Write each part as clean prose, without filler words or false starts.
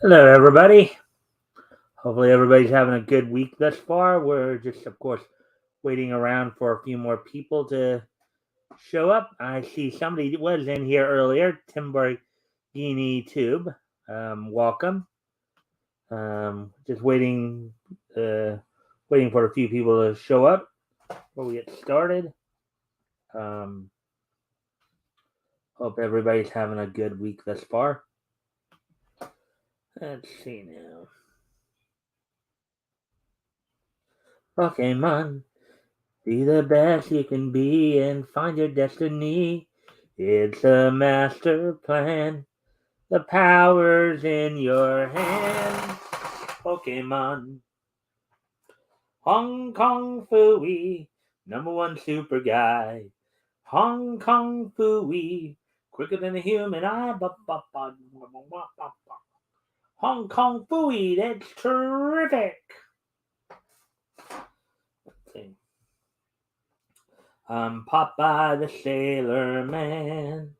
Hello, everybody. Hopefully, everybody's having a good week thus far. We're just, of course, waiting around for a few more people to show up. I see somebody was in here earlier, Timborghini Tube. Welcome. Just waiting for a few people to show up before we get started. Um, Hope everybody's having a good week thus far. Let's see now. Pokemon. Be the best you can be and find your destiny. It's a master plan. The power's in your hands. Pokemon. Hong Kong Fooey. Number one super guy. Hong Kong Fooey. Quicker than a human eye. Hong Kong Fooey. That's terrific. Okay. I'm Popeye the Sailor Man.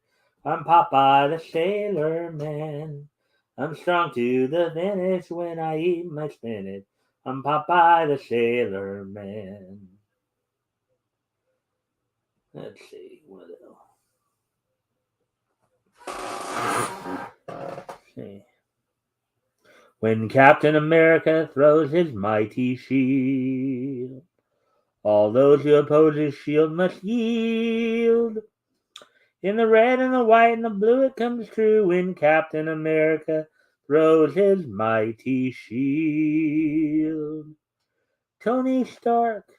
I'm Popeye the Sailor Man. I'm strong to the finish when I eat my spinach. I'm Popeye the Sailor Man. Let's see, what else? Let's see. When Captain America throws his mighty shield, all those who oppose his shield must yield. In the red and the white and the blue it comes true when Captain America throws his mighty shield. Tony Stark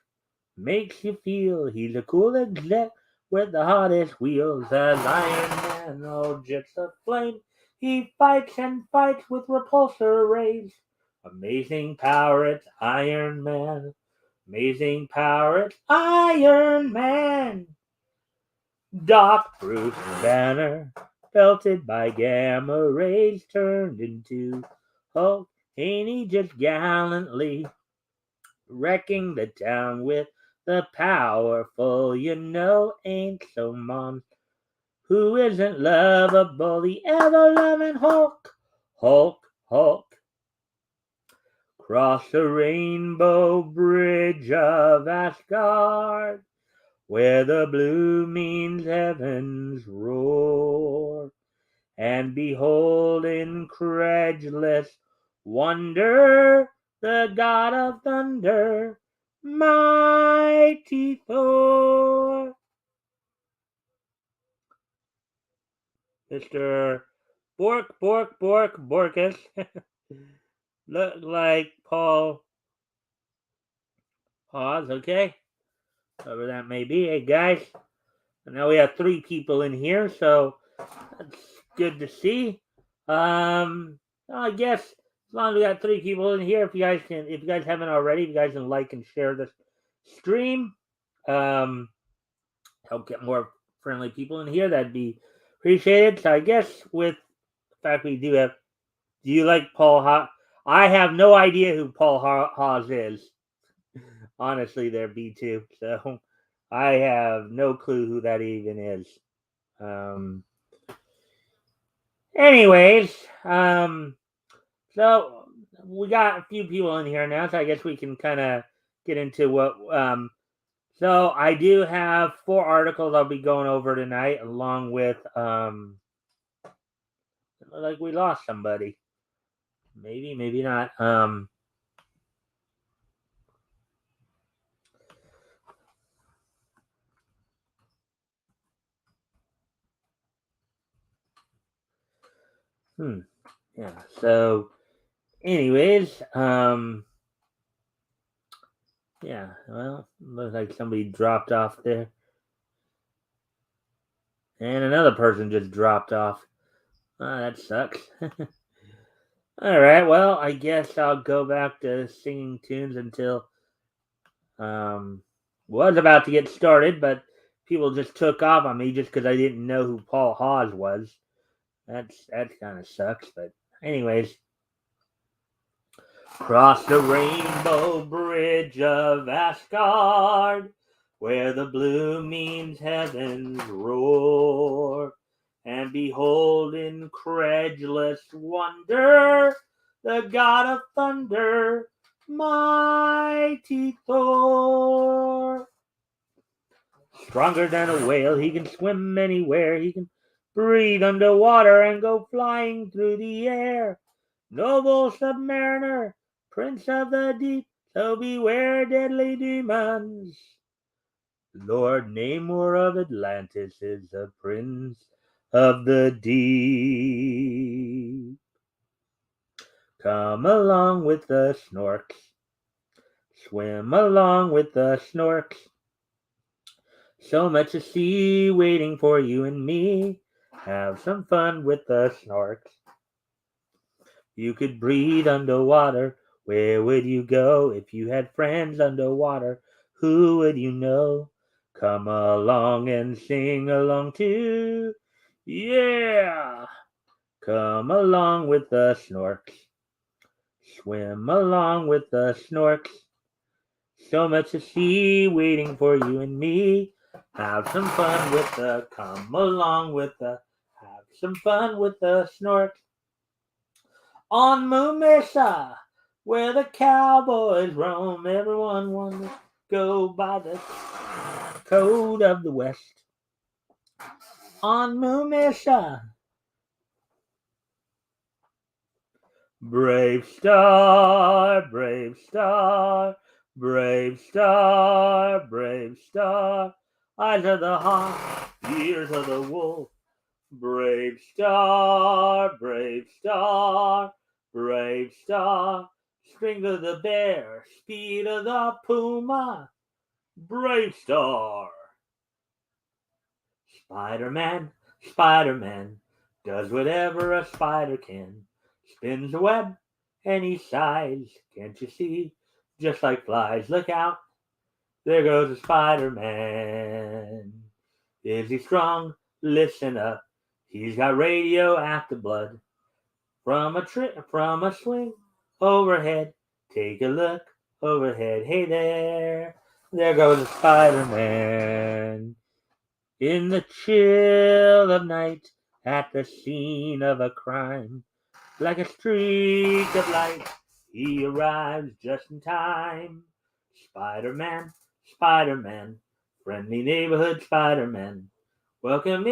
makes you feel he's a cool exec with the hottest wheels as Iron Man. Oh, jets of flame. He fights and fights with repulsor rays. Amazing power, it's Iron Man. Amazing power, it's Iron Man. Doc, Bruce, and Banner, pelted by gamma rays, turned into Hulk. Ain't he just gallantly wrecking the town with the powerful? You know, ain't so mon who isn't lovable, the ever-loving Hulk. Hulk, Hulk. Cross the rainbow bridge of Asgard, where the blue means heaven's roar, and behold incredulous wonder the god of thunder, mighty Thor. Mr. Borkus look like Paul Pause, okay? Whatever that may be. Hey guys, now we have 3 people in here, so that's good to see. I guess as long as we got 3 people in here, if you guys haven't already, if you guys can like and share this stream, um, help get more friendly people in here. That'd be appreciated. So I guess with the fact we do have, do you like Paul Haas? I have no idea who Paul Haas is. Honestly, there be two. So I have no clue who that even is. Um, anyways, so we got a few people in here now, so I guess we can kind of get into what. So I do have 4 articles I'll be going over tonight, along with like we lost somebody, maybe, maybe not. Yeah. So, anyways, yeah. Well, looks like somebody dropped off there. And another person just dropped off. That sucks. All right, well, I guess I'll go back to singing tunes until was about to get started, but people just took off on me just because I didn't know who Paul Haas was. That kind of sucks, but anyways, cross the rainbow bridge of Asgard, where the blue means heaven's roar, and behold incredulous wonder the god of thunder, mighty Thor. Stronger than a whale, he can swim anywhere, he can breathe underwater and go flying through the air. Noble submariner, prince of the deep, so beware deadly demons. Lord Namor of Atlantis is the prince of the deep. Come along with the snorks, swim along with the snorks. So much to see waiting for you and me. Have some fun with the snorks. You could breathe underwater. Where would you go if you had friends underwater? Who would you know? Come along and sing along too. Yeah! Come along with the snorks. Swim along with the snorks. So much to see waiting for you and me. Have some fun with the come along with the have some fun with the snorks. On Moon Mesa, where the cowboys roam, everyone wants to go by the code of the West. On Moon Mesa, brave star, brave star, brave star, brave star. Eyes of the hawk, ears of the wolf. Brave star, brave star, brave star. Strength of the bear, speed of the puma. Brave star. Spider-Man, Spider-Man, does whatever a spider can. Spins a web and he sighs. Can't you see? Just like flies. Look out. There goes a Spider-Man. Is he strong? Listen up. He's got radioactive blood. From a swing overhead. Take a look overhead. Hey there. There goes a Spider-Man. In the chill of night, at the scene of a crime, like a streak of light, he arrives just in time. Spider-Man, Spider-Man, friendly neighborhood Spider-Man. Welcome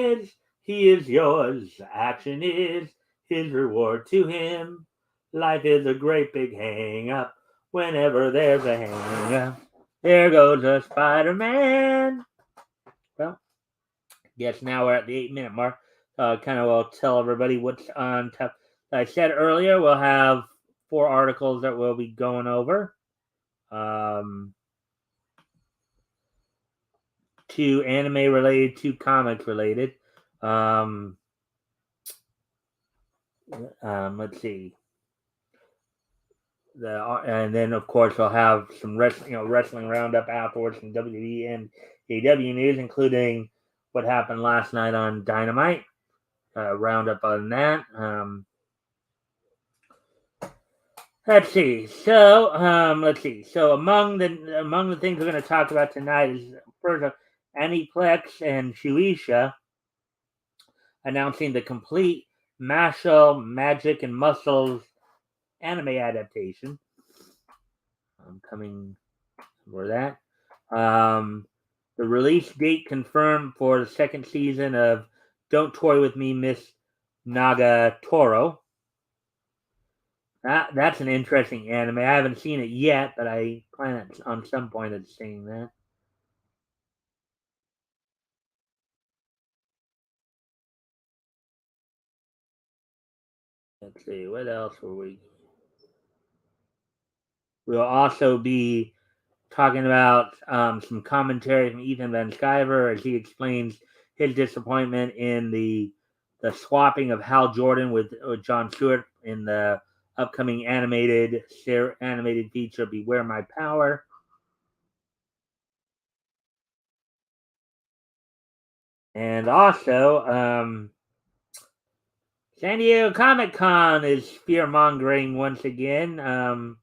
he is yours. Action is his reward to him. Life is a great big hang up whenever there's a hang up. There goes a Spider-Man. Well, yes, now we're at the 8-minute mark. Kind of will tell everybody what's on top. I said earlier, we'll have 4 articles that we'll be going over. 2 anime related, 2 comics related. Let's see. And then of course we'll have some wrestling roundup afterwards from WWE and AEW news, including what happened last night on Dynamite. Roundup on that. Let's see. So let's see. So among the things we're going to talk about tonight is first Aniplex and Shueisha announcing the complete Mashle, Magic, and Muscles anime adaptation. I'm coming for that. The release date confirmed for the second season of Don't Toy With Me, Miss Nagatoro. That's an interesting anime. I haven't seen it yet, but I plan on some point of seeing that. Let's see, what else were we? We'll also be talking about some commentary from Ethan Van Sciver as he explains his disappointment in the swapping of Hal Jordan with Jon Stewart in the upcoming animated feature Beware My Power. And also, San Diego Comic Con is fear mongering once again,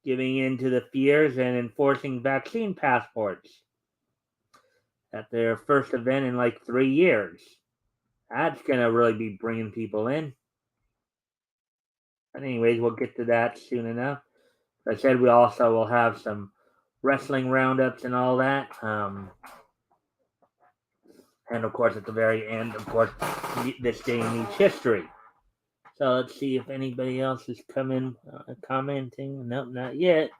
giving in to the fears and enforcing vaccine passports at their first event in like 3 years. That's going to really be bringing people in. But anyways, we'll get to that soon enough. As I said, we also will have some wrestling roundups and all that. And of course, at the very end, of course, this day in each history. So let's see if anybody else is coming, commenting. Nope, not yet.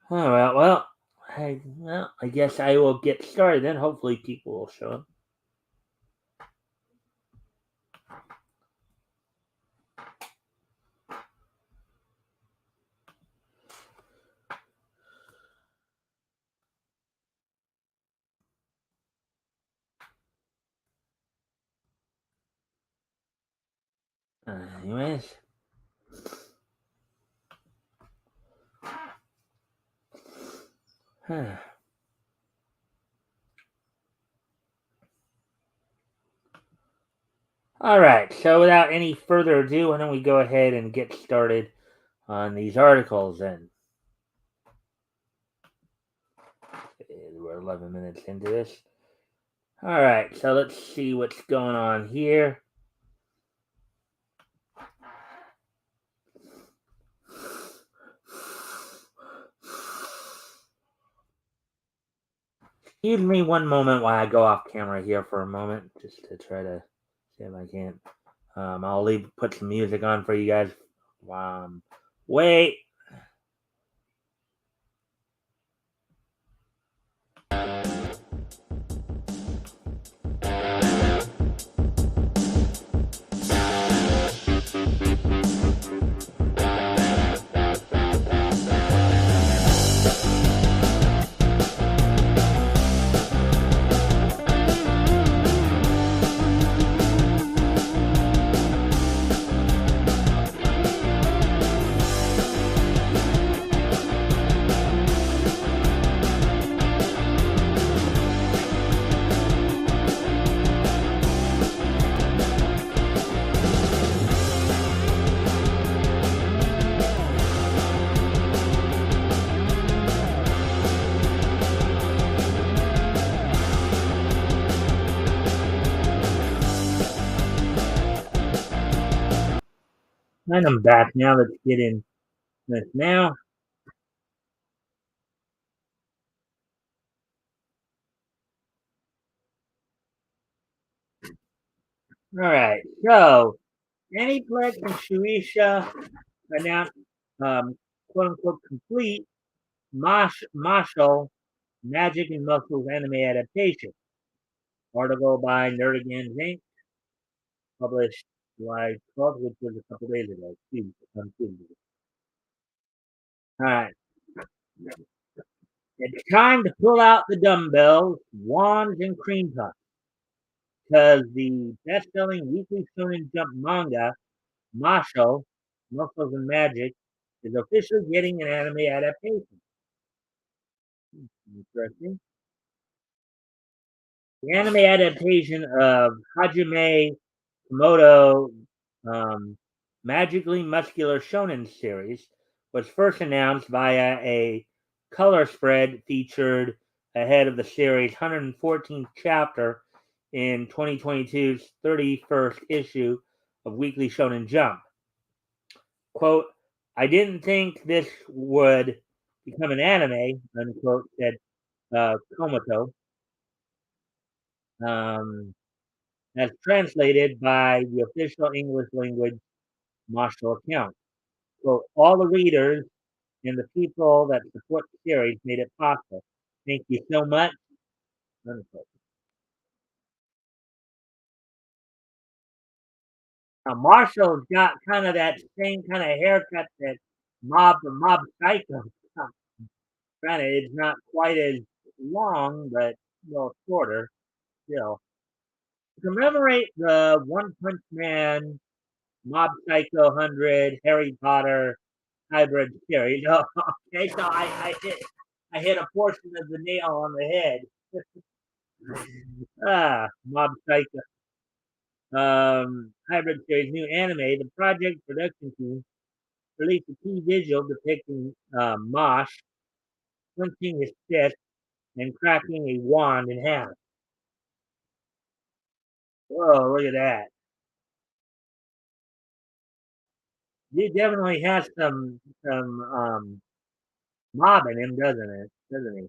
All right, I guess I will get started then. Hopefully, people will show up. Anyways. All right, so without any further ado, why don't we go ahead and get started on these articles then? We're 11 minutes into this. All right, so let's see what's going on here. Excuse me one moment while I go off camera here for a moment, just to try to see if I can't. I'll put some music on for you guys. Wait. And I'm back now. Let's get in this now. All right, so Aniplex and Shueisha announced quote unquote complete martial magic and muscles anime adaptation. Article by Nerdigans Inc. published July 12th, which was a couple days ago. All right, it's time to pull out the dumbbells, wands, and cream puffs because the best-selling weekly Shonen Jump manga, Masho, Muscles and Magic, is officially getting an anime adaptation. Interesting. The anime adaptation of Hajime Komodo Magically Muscular Shonen series was first announced via a color spread featured ahead of the series' 114th chapter in 2022's 31st issue of Weekly Shonen Jump. Quote, I didn't think this would become an anime, unquote, said Komoto. As translated by the official English language martial account. So all the readers and the people that support the series made it possible. Thank you so much. Now Marshall's got kind of that same kind of haircut that Mob Psycho. Granted, it's not quite as long, but a little shorter still. To commemorate the One Punch Man Mob Psycho 100 Harry Potter hybrid series. Oh, okay, so I hit a portion of the nail on the head. Mob Psycho hybrid series new anime. The project production team released a key visual depicting Mosh clenching his fist and cracking a wand in half. Whoa, look at that! He definitely has some mob in him, doesn't it? Doesn't he?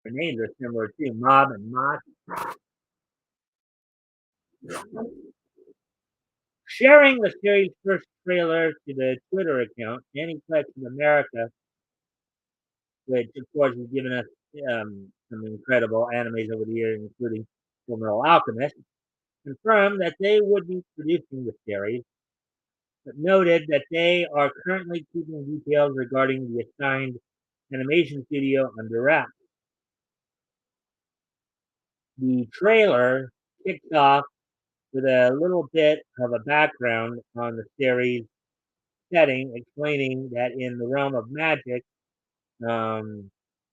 Their names are similar too, Mob and Mott. Sharing the series' first trailer to the Twitter account, Aniplex in America, which of course has given us some incredible animes over the years, including Fullmetal Alchemist, confirmed that they would be producing the series, but noted that they are currently keeping details regarding the assigned animation studio under wraps. The trailer kicks off with a little bit of a background on the series setting, explaining that in the realm of magic um,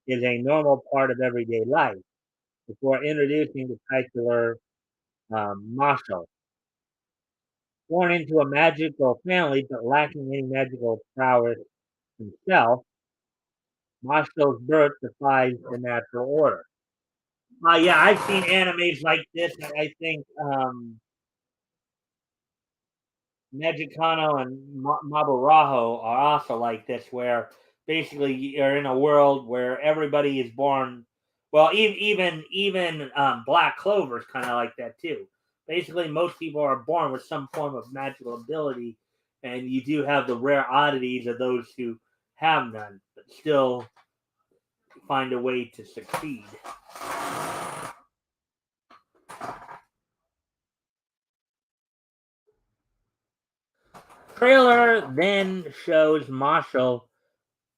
is a normal part of everyday life before introducing the titular Marshall. Born into a magical family but lacking any magical prowess himself, Marshall's birth defies the natural order. Yeah, I've seen animes like this. I think Mexicano and Maburajo are also like this, where basically you're in a world where everybody is born. Well, even Black Clover is kind of like that too. Basically, most people are born with some form of magical ability, and you do have the rare oddities of those who have none, but still find a way to succeed. Trailer then shows Marshall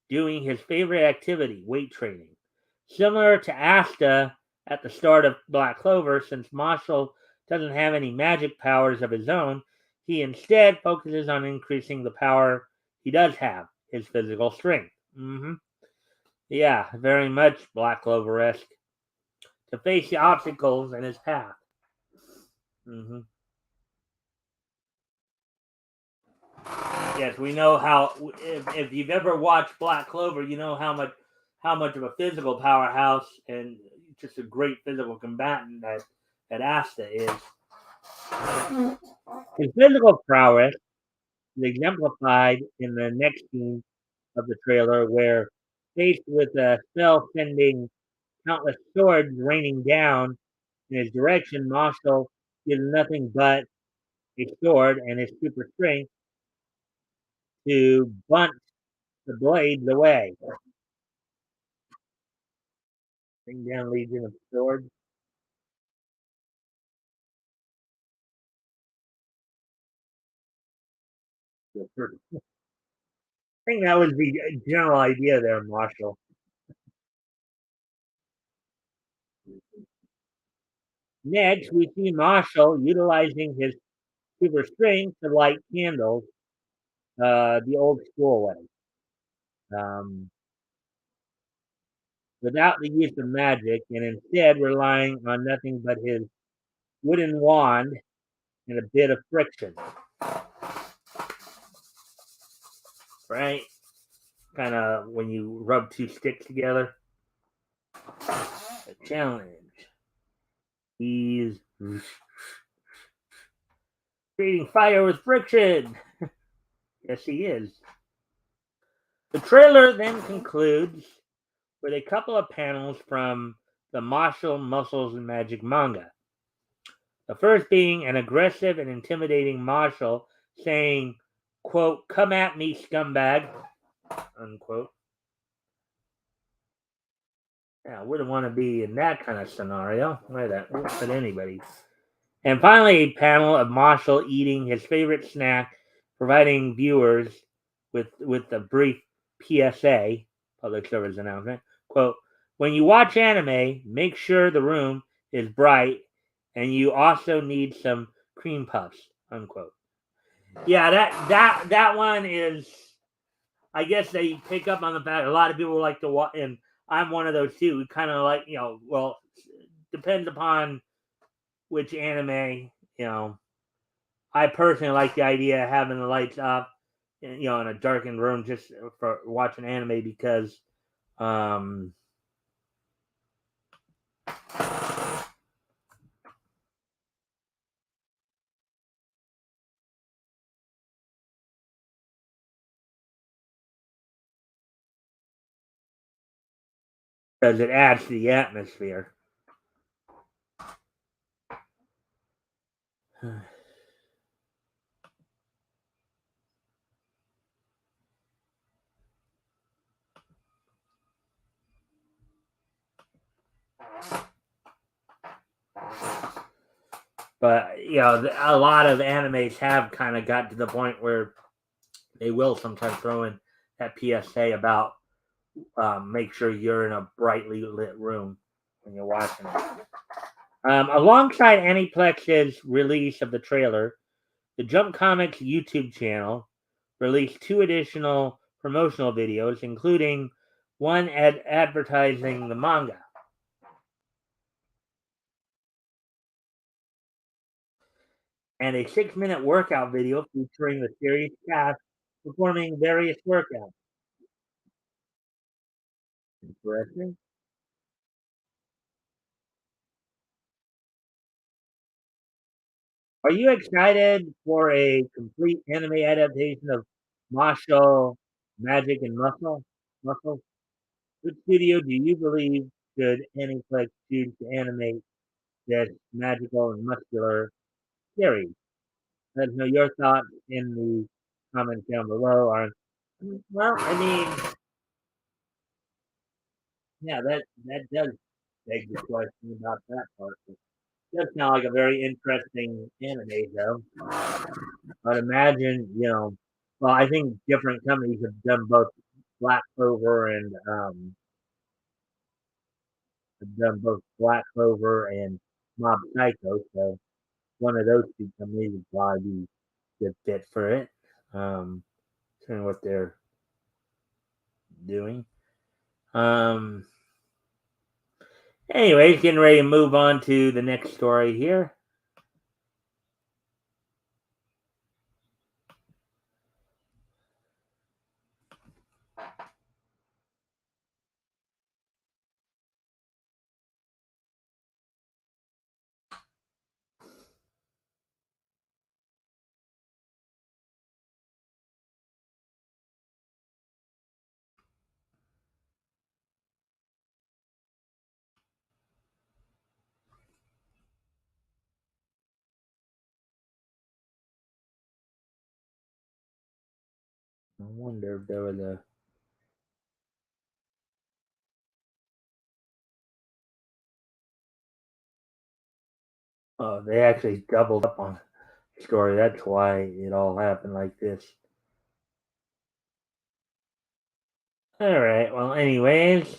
doing his favorite activity, weight training. Similar to Asta at the start of Black Clover, since Marshall doesn't have any magic powers of his own, he instead focuses on increasing the power he does have, his physical strength. Yeah, very much Black Clover esque. To face the obstacles in his path. hmm Yes, we know how. If you've ever watched Black Clover, you know how much of a physical powerhouse and just a great physical combatant that Asta is. His physical prowess is exemplified in the next scene of the trailer, where faced with a spell sending countless swords raining down in his direction, Marshall gives nothing but a sword and his super strength to bunt the blades away. Bring down Legion of Swords. I think that was the general idea there, Marshall. Next, we see Marshall utilizing his super strength to light candles the old school way, um, without the use of magic, and instead relying on nothing but his wooden wand and a bit of friction, right? Kind of when you rub two sticks together. A challenge. He's creating fire with friction. Yes, he is. The trailer then concludes with a couple of panels from the Martial Muscles and Magic manga. The first being an aggressive and intimidating Marshall saying, quote, "Come at me, scumbag," unquote. Yeah, I wouldn't want to be in that kind of scenario. But anybody. And finally, a panel of Marshall eating his favorite snack, providing viewers with a brief PSA, public service announcement. Quote, when you watch anime, make sure the room is bright and you also need some cream puffs, unquote. Yeah, that one is, I guess they pick up on the fact a lot of people like to watch, and I'm one of those too. Kind of like, well, depends upon which anime, you know. I personally like the idea of having the lights off, in a darkened room just for watching anime because, um, because it adds to the atmosphere. But a lot of animes have kind of got to the point where they will sometimes throw in that PSA about make sure you're in a brightly lit room when you're watching it. Alongside Aniplex's release of the trailer, the Jump Comics YouTube channel released 2 additional promotional videos, including one advertising the manga and a 6-minute workout video featuring the series cast performing various workouts. Interesting. Are you excited for a complete anime adaptation of martial magic and muscle? Which studio do you believe should Aniplex choose to animate this magical and muscular series? Let us know your thoughts in the comments down below. Well, I mean, yeah, that does beg the question about that part. It does sound like a very interesting anime, though. I'd imagine, well, I think different companies have done both Black Clover and Mob Psycho, so one of those 2 companies would probably be a good fit for it. Kind of what they're doing. Um, Anyways, getting ready to move on to the next story here. I wonder if there was a. Oh, they actually doubled up on the story. That's why it all happened like this. All right. Well, anyways.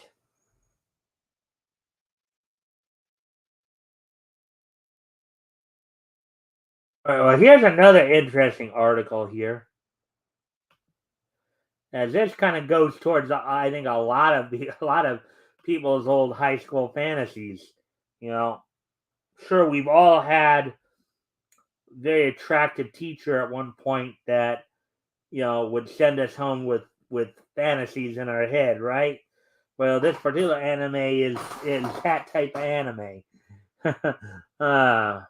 All right. Well, here's another interesting article here. As this kind of goes towards, I think, a lot of people's old high school fantasies. You know, sure, we've all had very attractive teacher at one point that would send us home with fantasies in our head, right? Well, this particular anime is that type of anime. uh,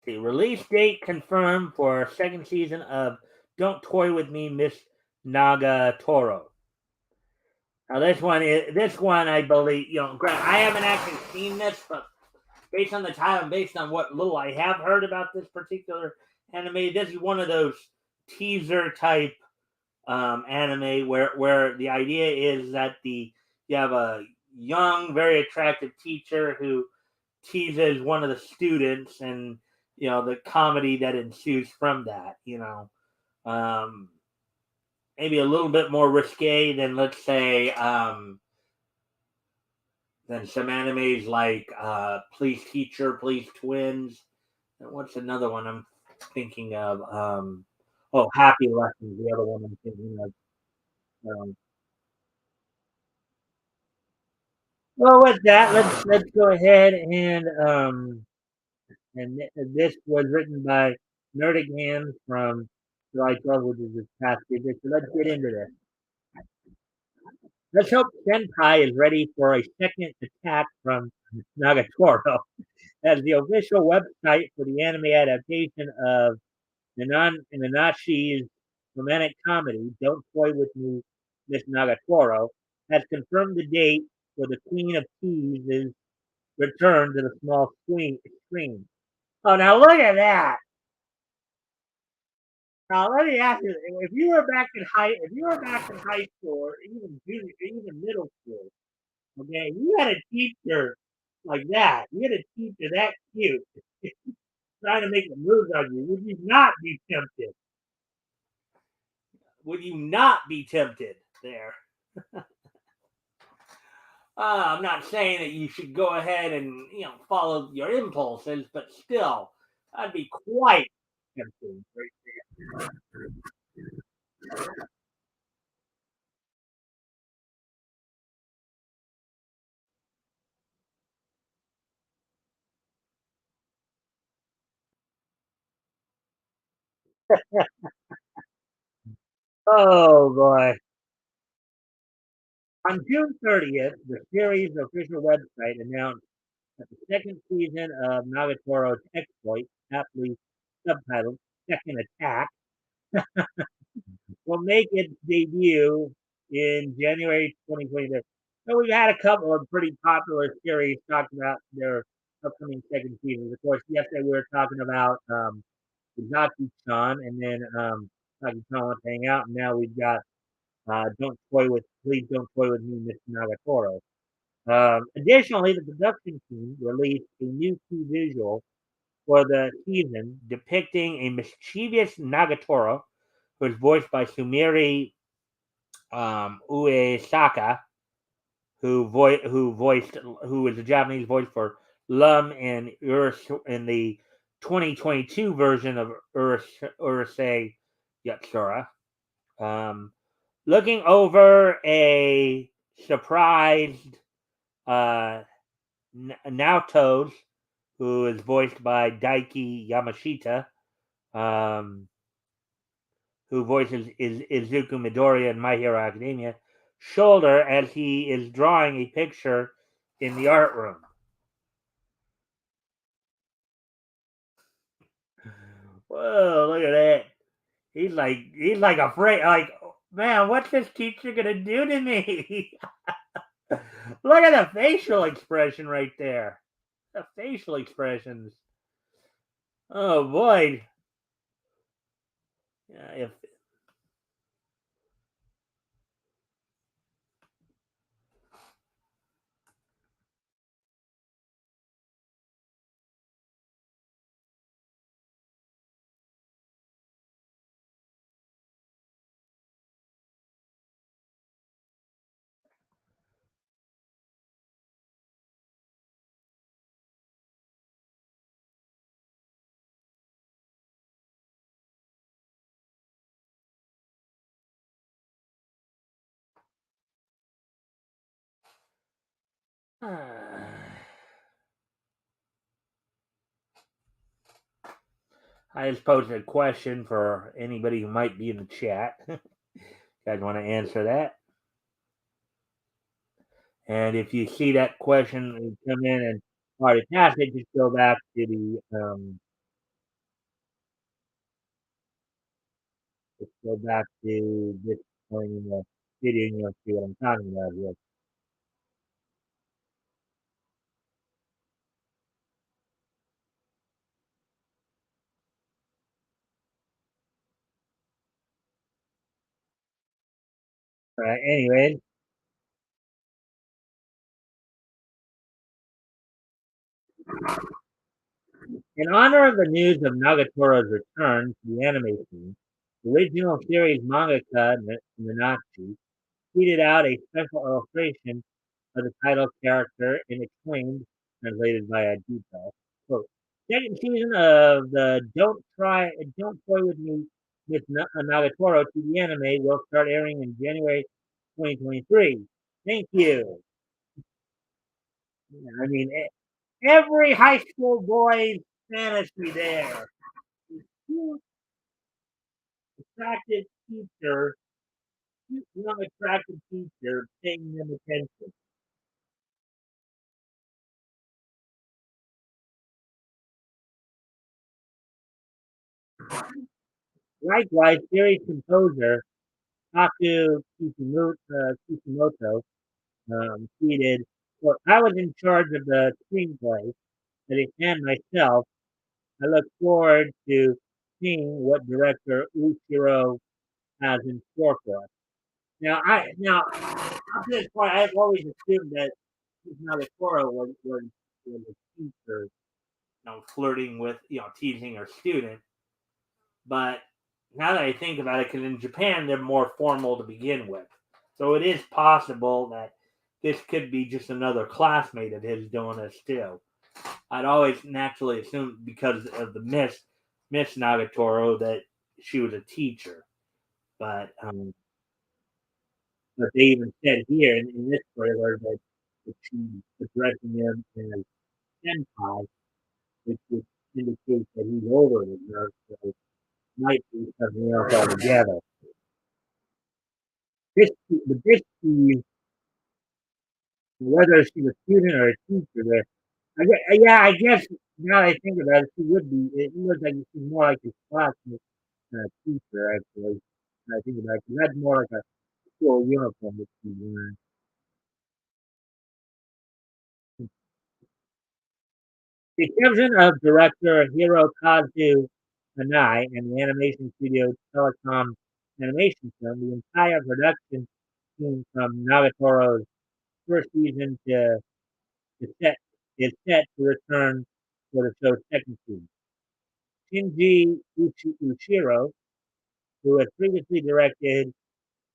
the release date confirmed for second season of Don't Toy with Me, Miss Nagatoro. Now this one I believe I haven't actually seen this, but based on the title and based on what little I have heard about this particular anime, this is one of those teaser type anime where the idea is that you have a young, very attractive teacher who teases one of the students, and the comedy that ensues from that. Um, Maybe a little bit more risque than, let's say, than some animes like Please Teacher, Please Twins. And what's another one I'm thinking of? Happy Lessons, the other one I'm thinking of. Um, well, with that, let's go ahead this was written by Nerdigan from July 12th, which is this past Tuesday. So let's get into this. Let's hope Senpai is ready for a second attack from Nagatoro as the official website for the anime adaptation of Nanashi's romantic comedy, Don't Toy With Me, Miss Nagatoro, has confirmed the date for the Queen of Tease's return to the small screen. Oh, now look at that! Now let me ask you: if you were back in high school, or even junior, even middle school, okay, you had a teacher like that. You had a teacher that cute trying to make a move on you. Would you not be tempted? Would you not be tempted there? I'm not saying that you should go ahead and follow your impulses, but still, that'd be quite tempting. Oh boy! On June 30th, the series' official website announced that the second season of Nagatoro's exploit, aptly subtitled "Second Attack," will make its debut in January 2023. So we've had a couple of pretty popular series talk about their upcoming second seasons. Of course, yesterday we were talking about Zaki-chan, and then Zaki-chan wants to hang out, and now we've got Please Don't Toy With Me, Mr. Nagatoro. Additionally, the production team released a new key visual for the season depicting a mischievous Nagatoro who is voiced by Sumire Uesaka, who is the Japanese voice for Lum in the 2022 version of Urusei Yatsura. Um, Looking over a surprised uh, Naoto's, who is voiced by Daiki Yamashita, um, who voices Izuku Midoriya in My Hero Academia, shoulder as he is drawing a picture in the art room. Whoa, look at that. He's like afraid, like, man, what's this teacher gonna do to me? Look at the facial expression right there. The facial expressions. Oh boy. If I just posed a question for anybody who might be in the chat. You guys want to answer that? And if you see that question come in and already passed it, just go back to this point in the video and you'll see what I'm talking about here. Anyways, in honor of the news of Nagatoro's return to the anime scene, the original series mangaka Minachi tweeted out a special illustration of the title character in Acclaimed, translated by Adito. Quote, second season of the Don't Toy With Me with Nagatoro to the anime will start airing in January 2023. Thank you. I mean, every high school boy's fantasy there. You attractive teacher, young attractive teacher paying them attention. Likewise, series composer Kishimoto tweeted, "Well, I was in charge of the screenplay, and myself, I look forward to seeing what director Uchiro has in store for us." Now up to this point, I've always assumed that Nagatoro was a teacher, flirting with, teasing her student. But now that I think about it, because in Japan they're more formal to begin with, so it is possible that this could be just another classmate of his doing this too. I'd always naturally assume because of the Miss Nagatoro that she was a teacher, but they even said here in this trailer that she's addressing him as senpai, which indicates that he's older than her, so it might be something else altogether. This whether she's a student or a teacher, yeah, I guess now that I think about it, she would be. It looks like she's more like a classmate than a teacher, actually. When I think about it, 'cause that's more like a school uniform that she's wearing. The vision of director Hirokazu Hanai and the animation studio Telecom Animation Film, the entire production team from Nagatoro's first season to set is set to return for the show's second season. Shinji Uchiro, who had previously directed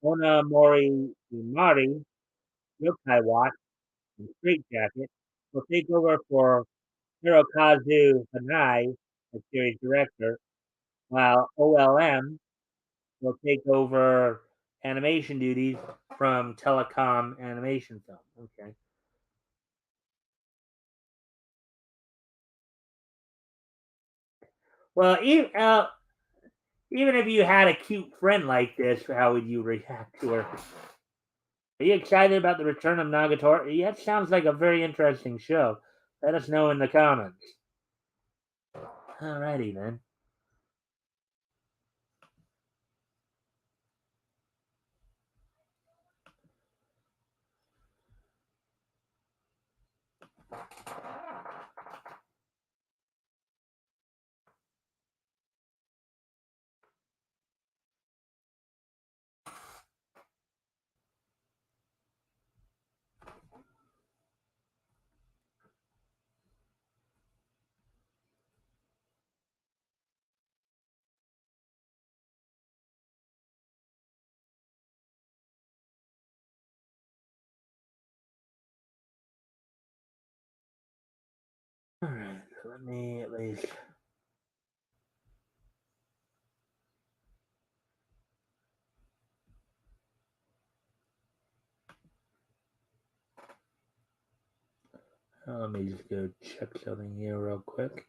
Ona Mori Imari, Yokai Watch, and Straight Jacket, will take over for Hirokazu Hanai as series director, while OLM will take over animation duties from Telecom Animation Film. Okay. Well, even if you had a cute friend like this, how would you react to her? Are you excited about the return of Nagatoro? Yeah, it sounds like a very interesting show. Let us know in the comments. Alrighty then. Alright, let me at least. Let me just go check something here real quick.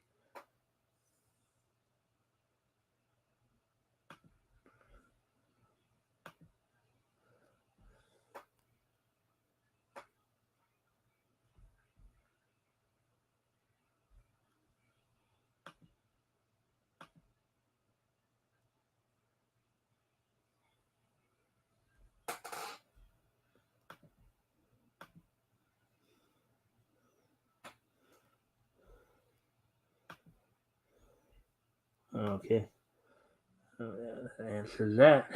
Okay. That answers that.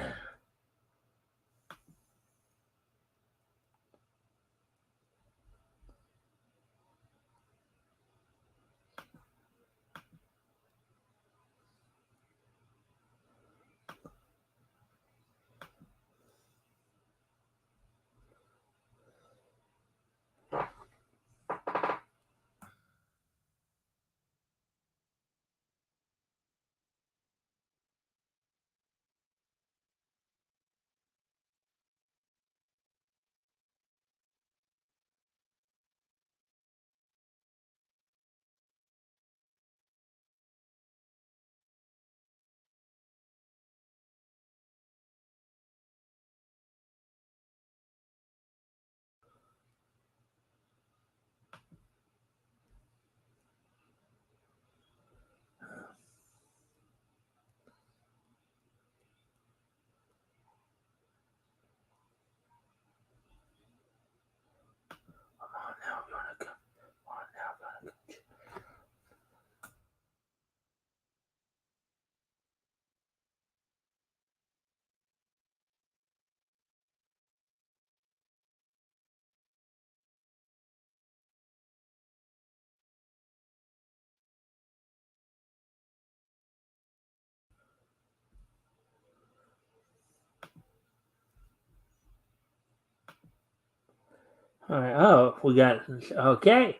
All right. Oh, we got okay.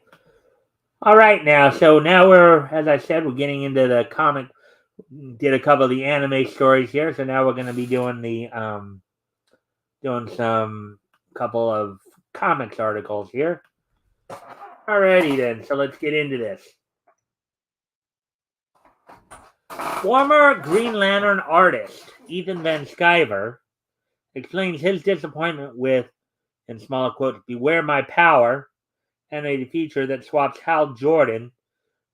All right, now. So now we're, as I said, we're getting into the comic. Did a couple of the anime stories here, so now we're going to be doing the doing some couple of comics articles here. Alrighty then. So let's get into this. Former Green Lantern artist Ethan Van Sciver explains his disappointment with, in smaller quotes, "Beware My Power," animated feature that swaps Hal Jordan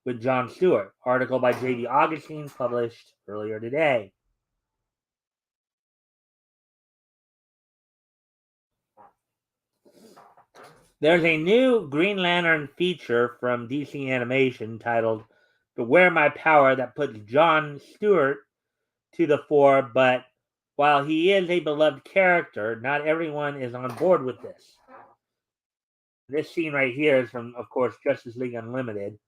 with John Stewart. Article by J.D. Augustine, published earlier today. There's a new Green Lantern feature from DC Animation titled "Beware My Power" that puts John Stewart to the fore, but while he is a beloved character, not everyone is on board with this. This scene right here is from, of course, Justice League Unlimited,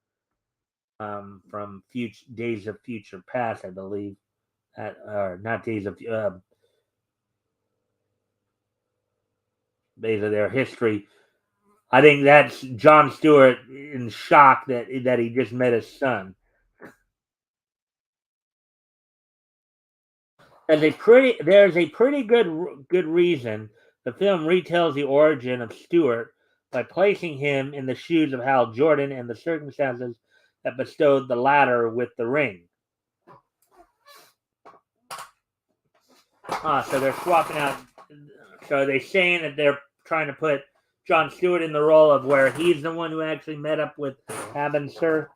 from future Days of Future Past, I believe. Or not Days of their history. I think that's John Stewart in shock that he just met his son. There's a pretty good reason the film retells the origin of Stewart by placing him in the shoes of Hal Jordan and the circumstances that bestowed the latter with the ring. So they're swapping out. So they're saying that they're trying to put John Stewart in the role of where he's the one who actually met up with Abin Sur.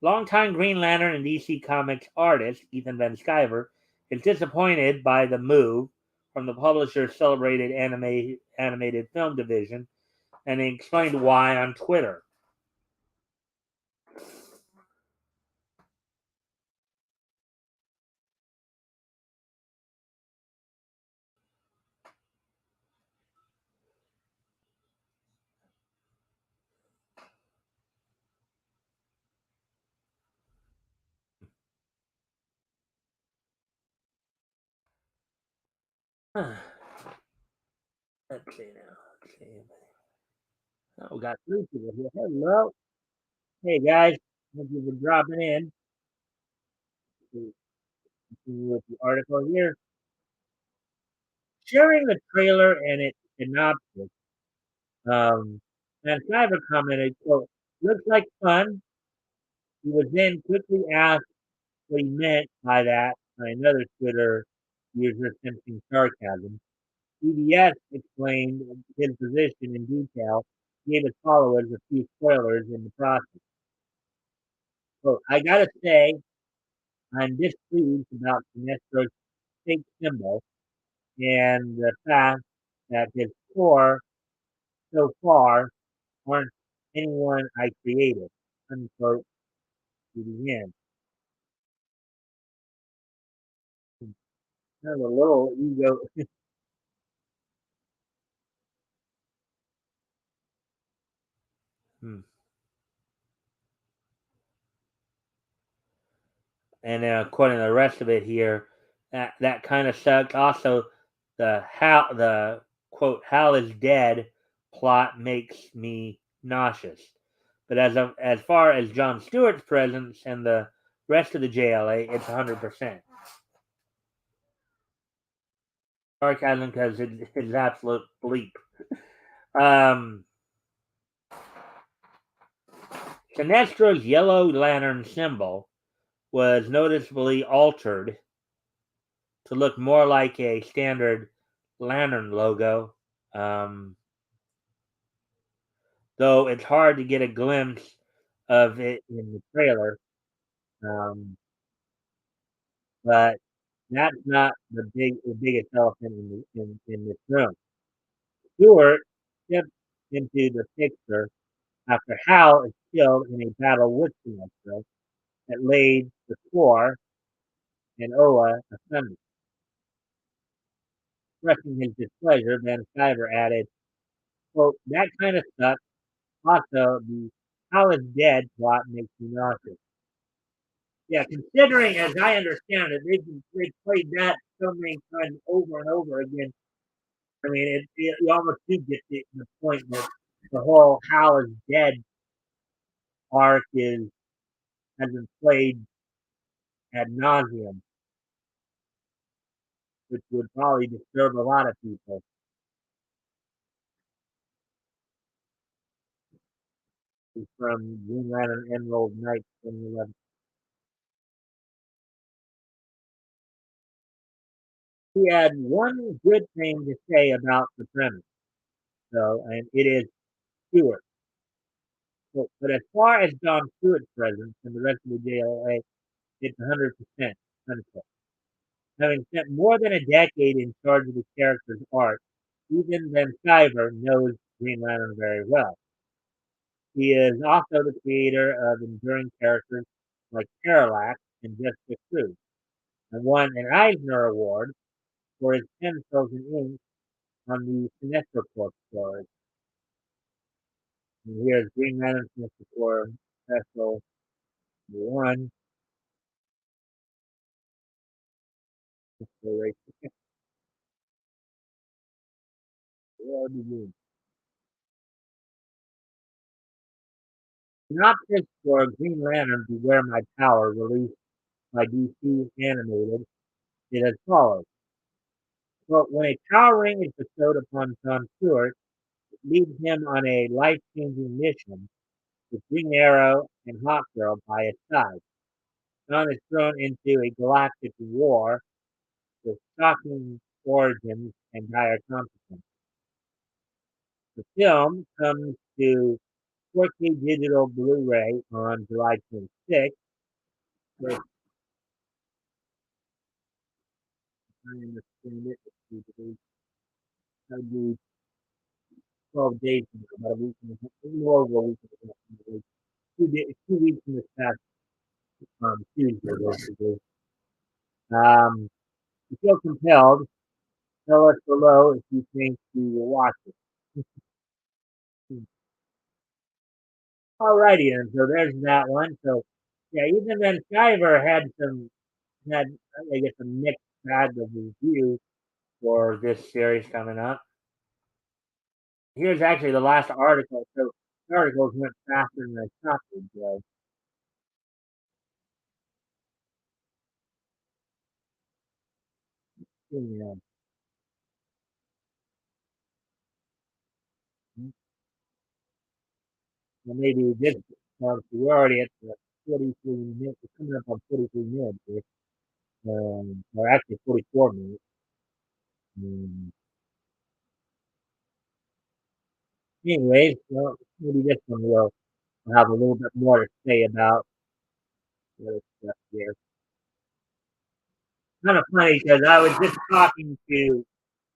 Longtime Green Lantern and DC Comics artist Ethan Van Sciver is disappointed by the move from the publisher's celebrated animated film division, and he explained why on Twitter. Let's see now. Let's see. Oh, we got three people here. Hello. Hey, guys. Thank you for dropping in. Continue with the article here. Sharing the trailer and its synopsis, Van Sciver commented, quote, "Looks like fun." He was then quickly asked what he meant by that by another Twitter user sensing sarcasm. CBS explained his position in detail, gave his followers a few spoilers in the process. So I gotta say, I'm displeased about Sinestro's fake symbol and the fact that his core so far aren't anyone I created. Unquote to the end. Kind of a little ego. Hmm. And according to the rest of it here, that kind of sucked. Also, the quote Hal is dead plot makes me nauseous. But as far as John Stewart's presence and the rest of the JLA, it's 100% sarcasm because it's absolute bleep. Um, Sinestro's yellow lantern symbol was noticeably altered to look more like a standard lantern logo. Um, though it's hard to get a glimpse of it in the trailer. Um, but that's not the biggest elephant in this room. Stewart steps into the picture after Hal is killed in a battle with Sinestro that laid the core and Oa asunder. Expressing his displeasure, Van Sciver added, quote, "That kind of stuff. Also, the Hal is dead plot makes me nauseous." Yeah, considering, as I understand it, they've played that so many times over and over again. I mean, you almost do get the point that the whole Hal is dead arc has been played ad nauseum, which would probably disturb a lot of people. It's from Green Lantern Emerald Knight 2011. He had one good thing to say about the premise, so, and it is Stewart. But as far as John Stewart's presence and the rest of the JLA, it's 100% unfair. Having spent more than a decade in charge of the character's art, even Van Sciver knows Green Lantern very well. He is also the creator of enduring characters like Parallax and Jessica Cruz, and won an Eisner Award for his pencils and ink on the Sinestro Corps story. And here's Green Lantern Sinestro Corps special one. Synopsis for Green Lantern Beware My Power, released by DC Animated, is as follows. But when a power ring is bestowed upon John Stewart, it leads him on a life-changing mission with Green Arrow and Hawkgirl by his side. John is thrown into a galactic war with shocking origins and dire consequences. The film comes to 4K digital Blu-ray on July 26th. With, I understand it, it'll be 12 days from now, about a week and a half, more over a week and a half. 2 weeks from this past Tuesday, basically. If you feel compelled, tell us below if you think you will watch it. Alrighty then, so there's that one. So yeah, even then Skyver had I guess a mixed bag of review for this series coming up. Here's actually the last article. So the articles went faster than I thought they'd go. Yeah. Well, maybe this we're already at the 43 minutes. We're coming up on 43 minutes here. Or actually 44 minutes. Um, anyways, well, maybe this one will have a little bit more to say about what stuff here. Kind of funny because I was just talking to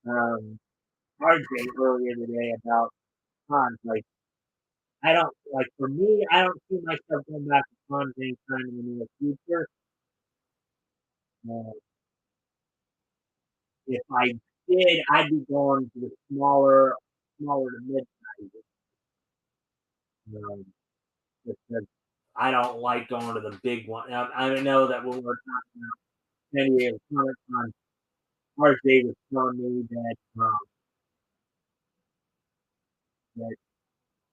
RJ earlier today about cons. Like, I don't like for me, I don't see myself going back to cons anytime in the near future. Uh, if I did, I'd be going to the smaller to mid sizes. Um, because I don't like going to the big one. I know that when we're talking about San Diego Comic Con, RJ was telling me that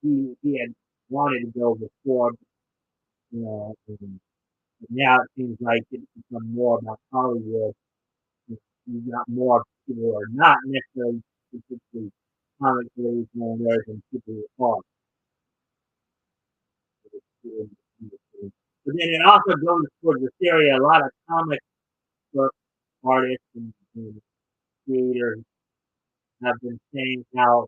he had wanted to go before, and now it seems like it's become more about Hollywood. You got more people who are not necessarily specifically comic related going there than people who are. But then it also goes towards this area. A lot of comic book artists and creators have been saying how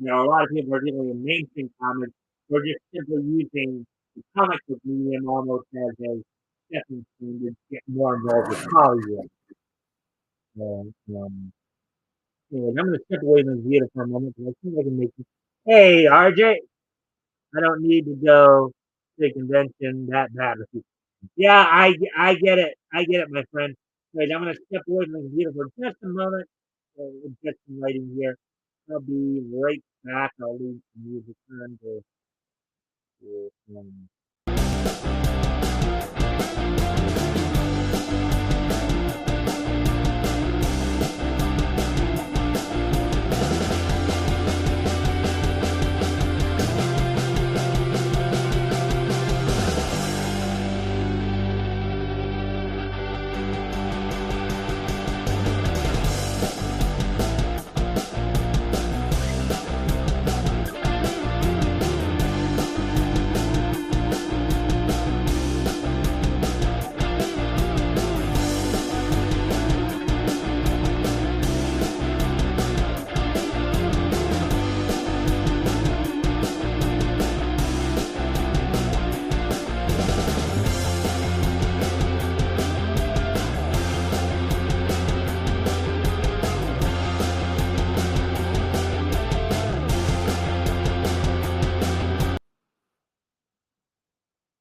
a lot of people, particularly in mainstream comics, are just simply using the comic book medium almost as a stepping stone to get more involved with Hollywood. And, anyways, I'm going to step away from the theater for a moment because I think I can make it. Hey, RJ, I don't need to go to the convention that bad. Yeah, I get it. I get it, my friend. Wait, I'm going to step away from the computer for just a moment. Get some lighting here. I'll be right back. I'll leave the music on to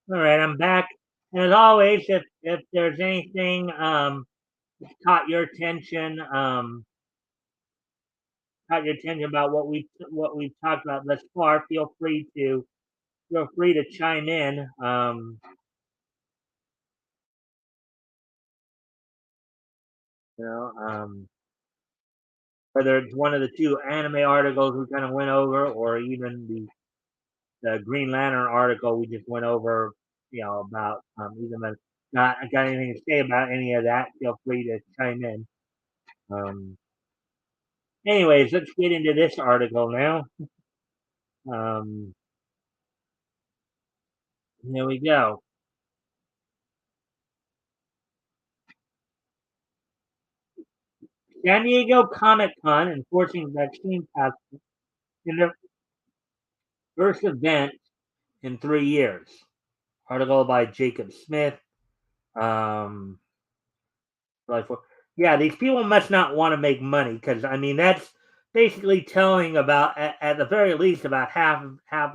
All right, I'm back. And as always, if there's anything caught your attention, about what we've talked about thus far, feel free to chime in. You know, whether it's one of the two anime articles we kind of went over, or even the Green Lantern article we just went over. About even if not got anything to say about any of that, feel free to chime in. Um, Anyways, let's get into this article now. Um, Here we go. San Diego Comic Con enforcing vaccine passports in their first event in 3 years. Article by Jacob Smith. Um, yeah, these people must not want to make money because I mean that's basically telling about at the very least about half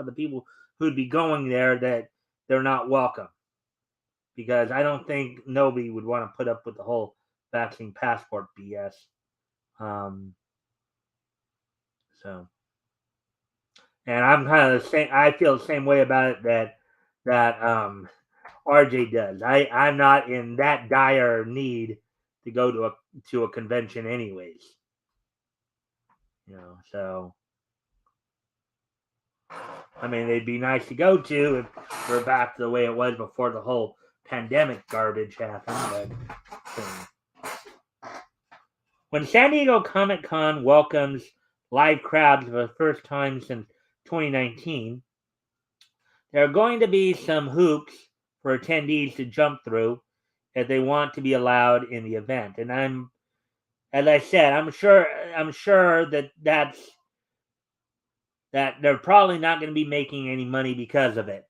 of the people who'd be going there that they're not welcome because I don't think nobody would want to put up with the whole vaccine passport BS. Um, so, and I'm kind of the same. I feel the same way about it that RJ does. I'm not in that dire need to go to a convention anyways. So I mean, they'd be nice to go to if we're back to the way it was before the whole pandemic garbage happened. When San Diego Comic Con welcomes live crowds for the first time since 2019, there are going to be some hoops for attendees to jump through if they want to be allowed in the event. And as I said, I'm sure that they're probably not going to be making any money because of it,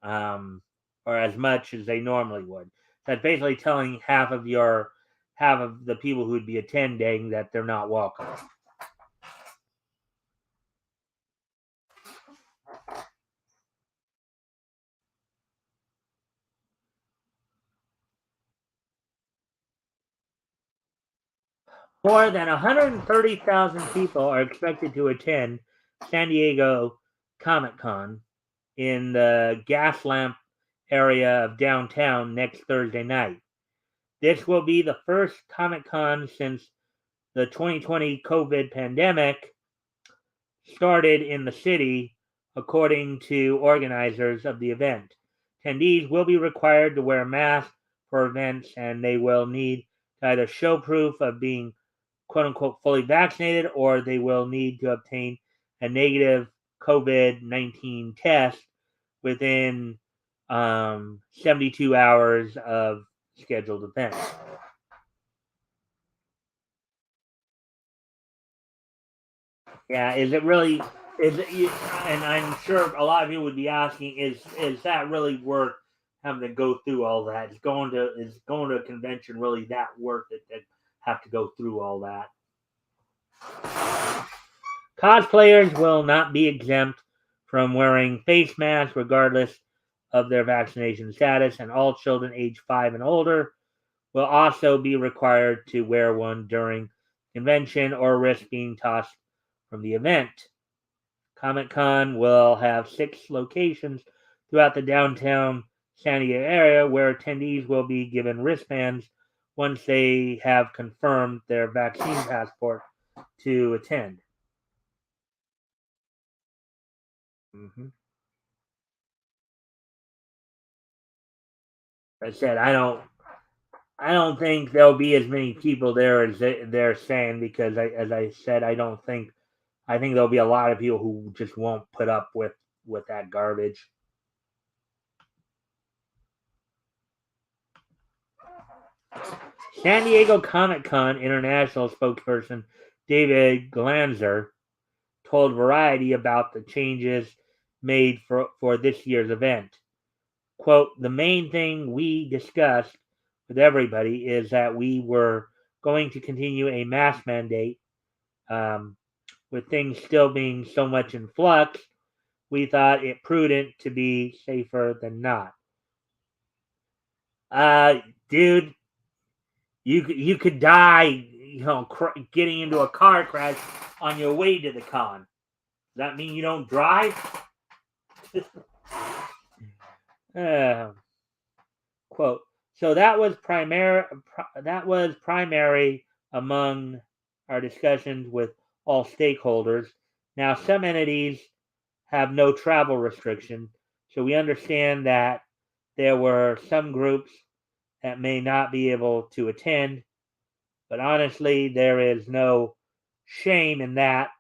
um, or as much as they normally would. That's basically telling half of the people who would be attending that they're not welcome. More than 130,000 people are expected to attend San Diego Comic Con in the gas lamp area of downtown next Thursday night. This will be the first Comic Con since the 2020 COVID pandemic started in the city, according to organizers of the event. Attendees will be required to wear masks for events, and they will need to either show proof of being quote unquote fully vaccinated or they will need to obtain a negative COVID-19 test within 72 hours of scheduled events. Yeah, is it really? Is it? And I'm sure a lot of you would be asking, is that really worth having to go through all that? Is going to a convention really that worth it to have to go through all that? Cosplayers will not be exempt from wearing face masks regardless of their vaccination status, and all children age 5 and older will also be required to wear one during convention or risk being tossed from the event. Comic Con will have 6 locations throughout the downtown San Diego area where attendees will be given wristbands once they have confirmed their vaccine passport to attend. Mm-hmm. I said I don't think there'll be as many people there as they're saying because as I said, I think there'll be a lot of people who just won't put up with that garbage. San Diego Comic Con International spokesperson David Glanzer told Variety about the changes made for this year's event. Quote, the main thing we discussed with everybody is that we were going to continue a mask mandate. With things still being so much in flux, we thought it prudent to be safer than not. Uh, dude, you could die, getting into a car crash on your way to the con. Does that mean you don't drive? uh, quote. So that was primary among our discussions with all stakeholders. Now some entities have no travel restriction, so we understand that there were some groups that may not be able to attend, but honestly, there is no shame in that.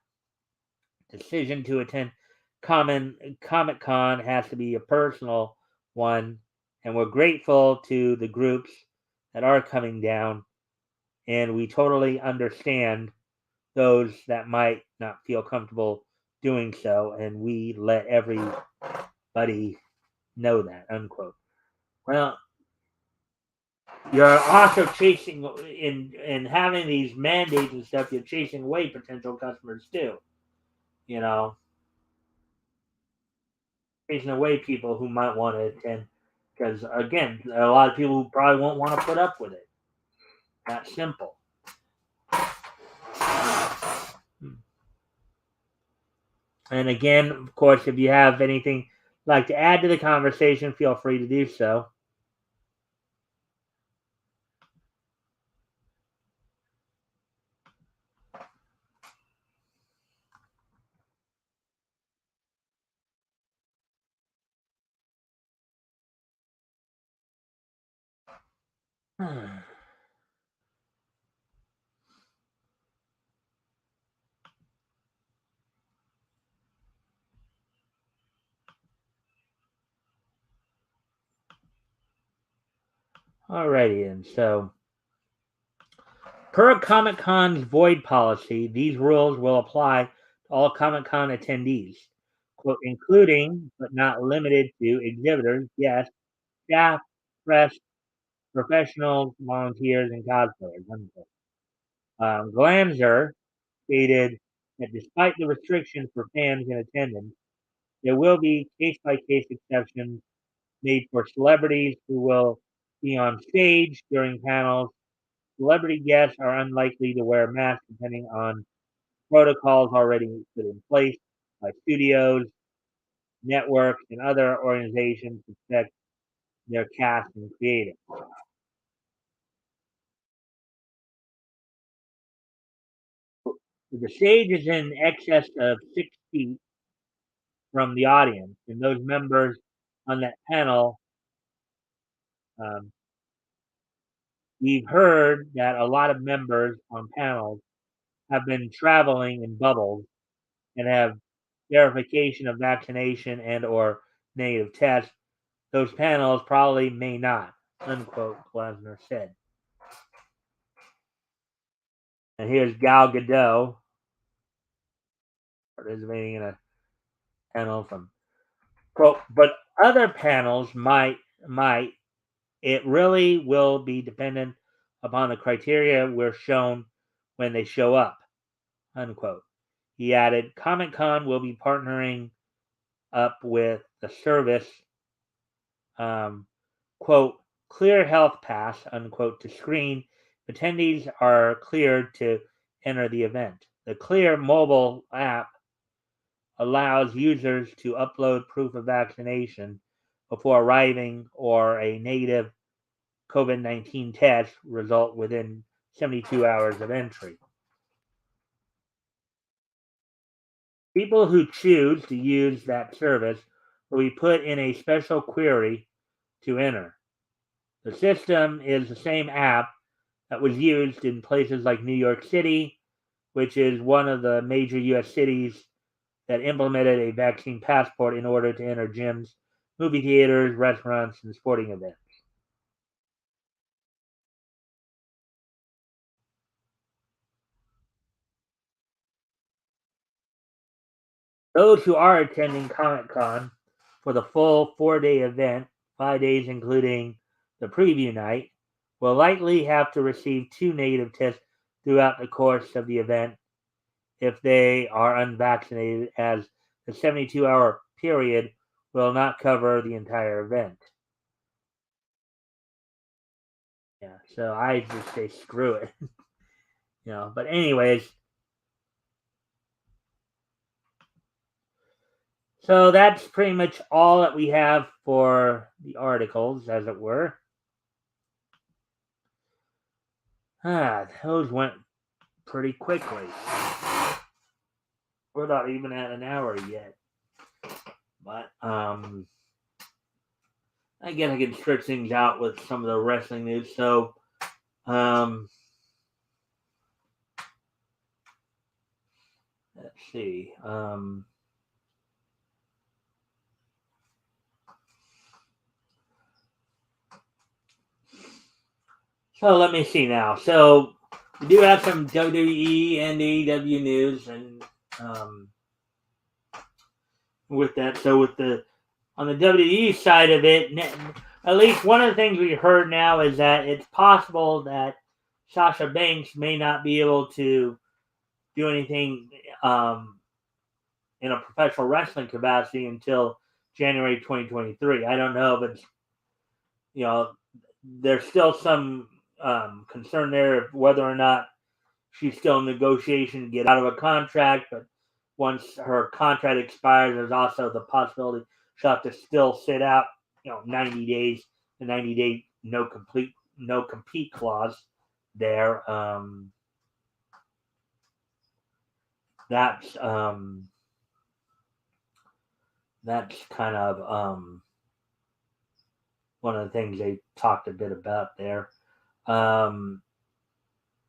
Decision to attend Comic Con has to be a personal one, and we're grateful to the groups that are coming down, and we totally understand those that might not feel comfortable doing so, and we let everybody know that, unquote. Well, you're also chasing in having these mandates and stuff, you're chasing away potential customers too, you know, chasing away people who might want to attend because again, there are a lot of people who probably won't want to put up with it. That's simple. And again, of course, if you have anything like to add to the conversation, feel free to do so. Alrighty, and so per Comic Con's void policy, these rules will apply to all Comic Con attendees, quote, including but not limited to exhibitors, guests, staff, press, professionals, volunteers, and cosplayers. Glanzer stated that despite the restrictions for fans in attendance, there will be case by case exceptions made for celebrities who will be on stage during panels. Celebrity guests are unlikely to wear masks depending on protocols already put in place by studios, networks, and other organizations to protect their cast and creative. The stage is in excess of 6 feet from the audience, and those members on that panel, um, we've heard that a lot of members on panels have been traveling in bubbles and have verification of vaccination and or negative tests. Those panels probably may not, unquote, Glasner said. And here's Gal Gadot participating in a panel from quote, but other panels might it really will be dependent upon the criteria we're shown when they show up, unquote. He added, Comic Con will be partnering up with the service, um, quote, Clear Health Pass, unquote, to screen attendees are cleared to enter the event. The Clear mobile app allows users to upload proof of vaccination before arriving or a negative COVID-19 test result within 72 hours of entry. People who choose to use that service will be put in a special query to enter. The system is the same app that was used in places like New York City, which is one of the major U.S. cities that implemented a vaccine passport in order to enter gyms, movie theaters, restaurants, and sporting events. Those who are attending Comic Con for the full 4-day event, 5 days including the preview night, will likely have to receive 2 negative tests throughout the course of the event if they are unvaccinated, as the 72-hour period will not cover the entire event. Yeah, so I just say screw it. But anyways, so that's pretty much all that we have for the articles, as it were. Those went pretty quickly. We're not even at an hour yet. But I guess I can stretch things out with some of the wrestling news. So let's see. So let me see now. So we do have some WWE and AEW news, and with that, so with the on the WWE side of it, at least one of the things we heard now is that it's possible that Sasha Banks may not be able to do anything in a professional wrestling capacity until January 2023. I don't know, but there's still some concern there of whether or not she's still in negotiation to get out of a contract. But once her contract expires, there's also the possibility she'll have to still sit out, 90 days, the 90-day no compete clause there. That's kind of one of the things they talked a bit about there.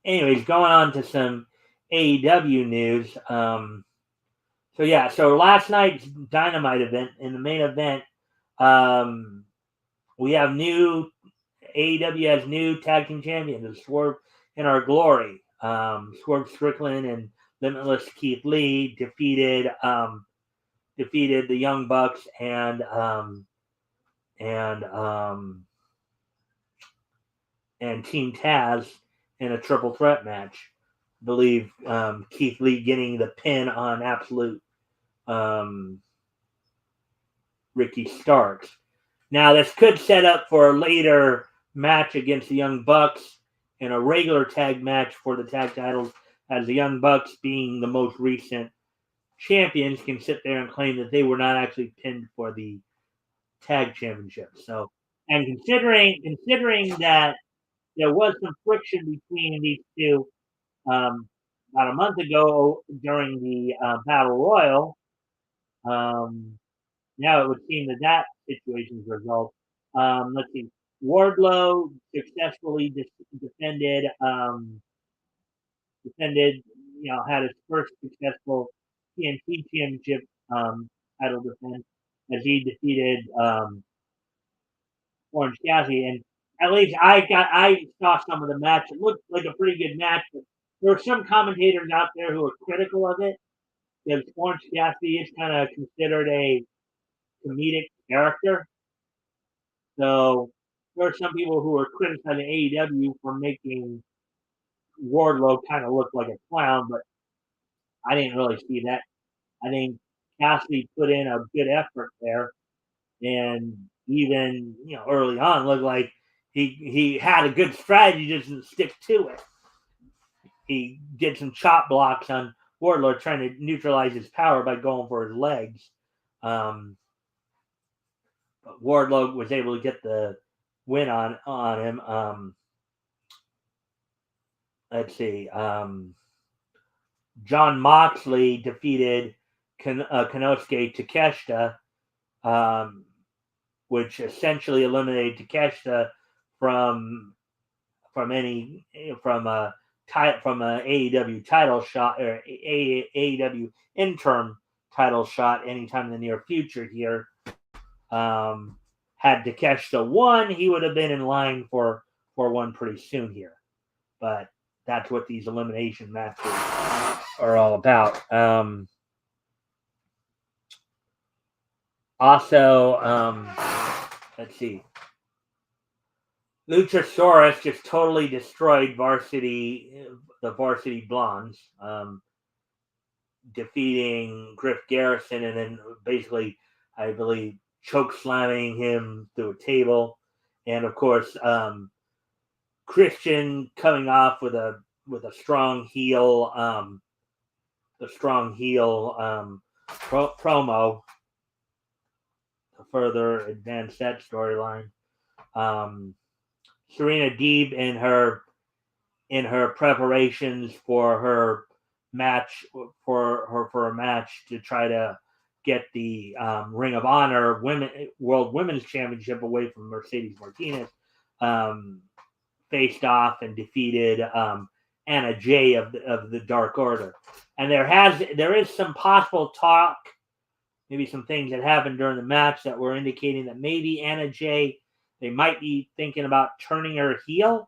Anyways, going on to some AEW news. So last night's Dynamite event, in the main event, we have AEW has new tag team champions, Swerve in Our Glory. Swerve Strickland and Limitless Keith Lee defeated the Young Bucks and Team Taz in a triple threat match. I believe Keith Lee getting the pin on Absolute Ricky Starks. Now, this could set up for a later match against the Young Bucks in a regular tag match for the tag titles, as the Young Bucks, being the most recent champions, can sit there and claim that they were not actually pinned for the tag championship. So, and considering that there was some friction between these two about a month ago during the Battle Royal, now it would seem that situation is resolved. Let's see. Wardlow successfully defended, had his first successful TNT Championship title defense as he defeated Orange Cassidy. And at least I saw some of the match. It looked like a pretty good match, but there were some commentators out there who were critical of it because Orange Cassidy is kind of considered a comedic character. So there are some people who are criticizing AEW for making Wardlow kind of look like a clown, but I didn't really see that. I think Cassidy put in a good effort there, and even early on looked like he had a good strategy, just didn't stick to it. He did some chop blocks on Wardlow, trying to neutralize his power by going for his legs. But Wardlow was able to get the win on him. Let's see. John Moxley defeated Konosuke Takeshita, which essentially eliminated Takeshita from a AEW title shot or AEW interim title shot anytime in the near future here. Had Takeshita won, he would have been in line for one pretty soon here. But that's what these elimination matches are all about. Also, let's see. Luchasaurus just totally destroyed the Varsity Blondes, defeating Griff Garrison and then basically, I believe, choke slamming him through a table. And of course, Christian coming off with a strong heel promo to further advance that storyline. Serena Deeb in her preparations for her match for a match to try to get the Ring of Honor World Women's Championship away from Mercedes Martinez, faced off and defeated Anna Jay of the Dark Order. And there is some possible talk, maybe some things that happened during the match that were indicating that maybe Anna Jay, they might be thinking about turning her heel,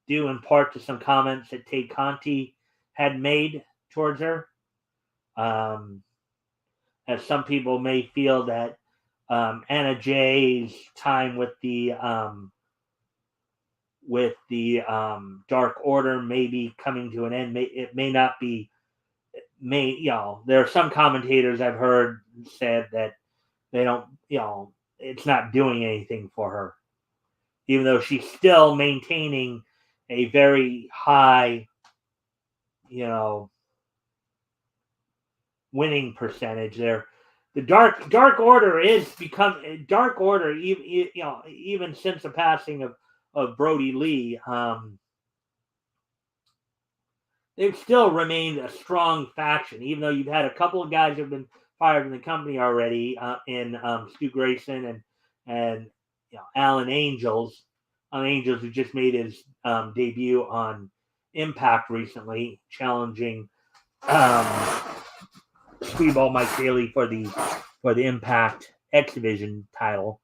due in part to some comments that Tay Conti had made towards her. As some people may feel that Anna Jay's time with the Dark Order may be coming to an end. It may not be. There are some commentators I've heard said that they don't. It's not doing anything for her, even though she's still maintaining a very high, winning percentage there. The Dark Order is become Dark Order, even since the passing of Brody Lee. They've still remained a strong faction, even though you've had a couple of guys who have been fired from the company already, in Stu Grayson and Alan Angels. Alan Angels, who just made his debut on Impact recently, challenging Speedball Mike Bailey for the Impact X Division title.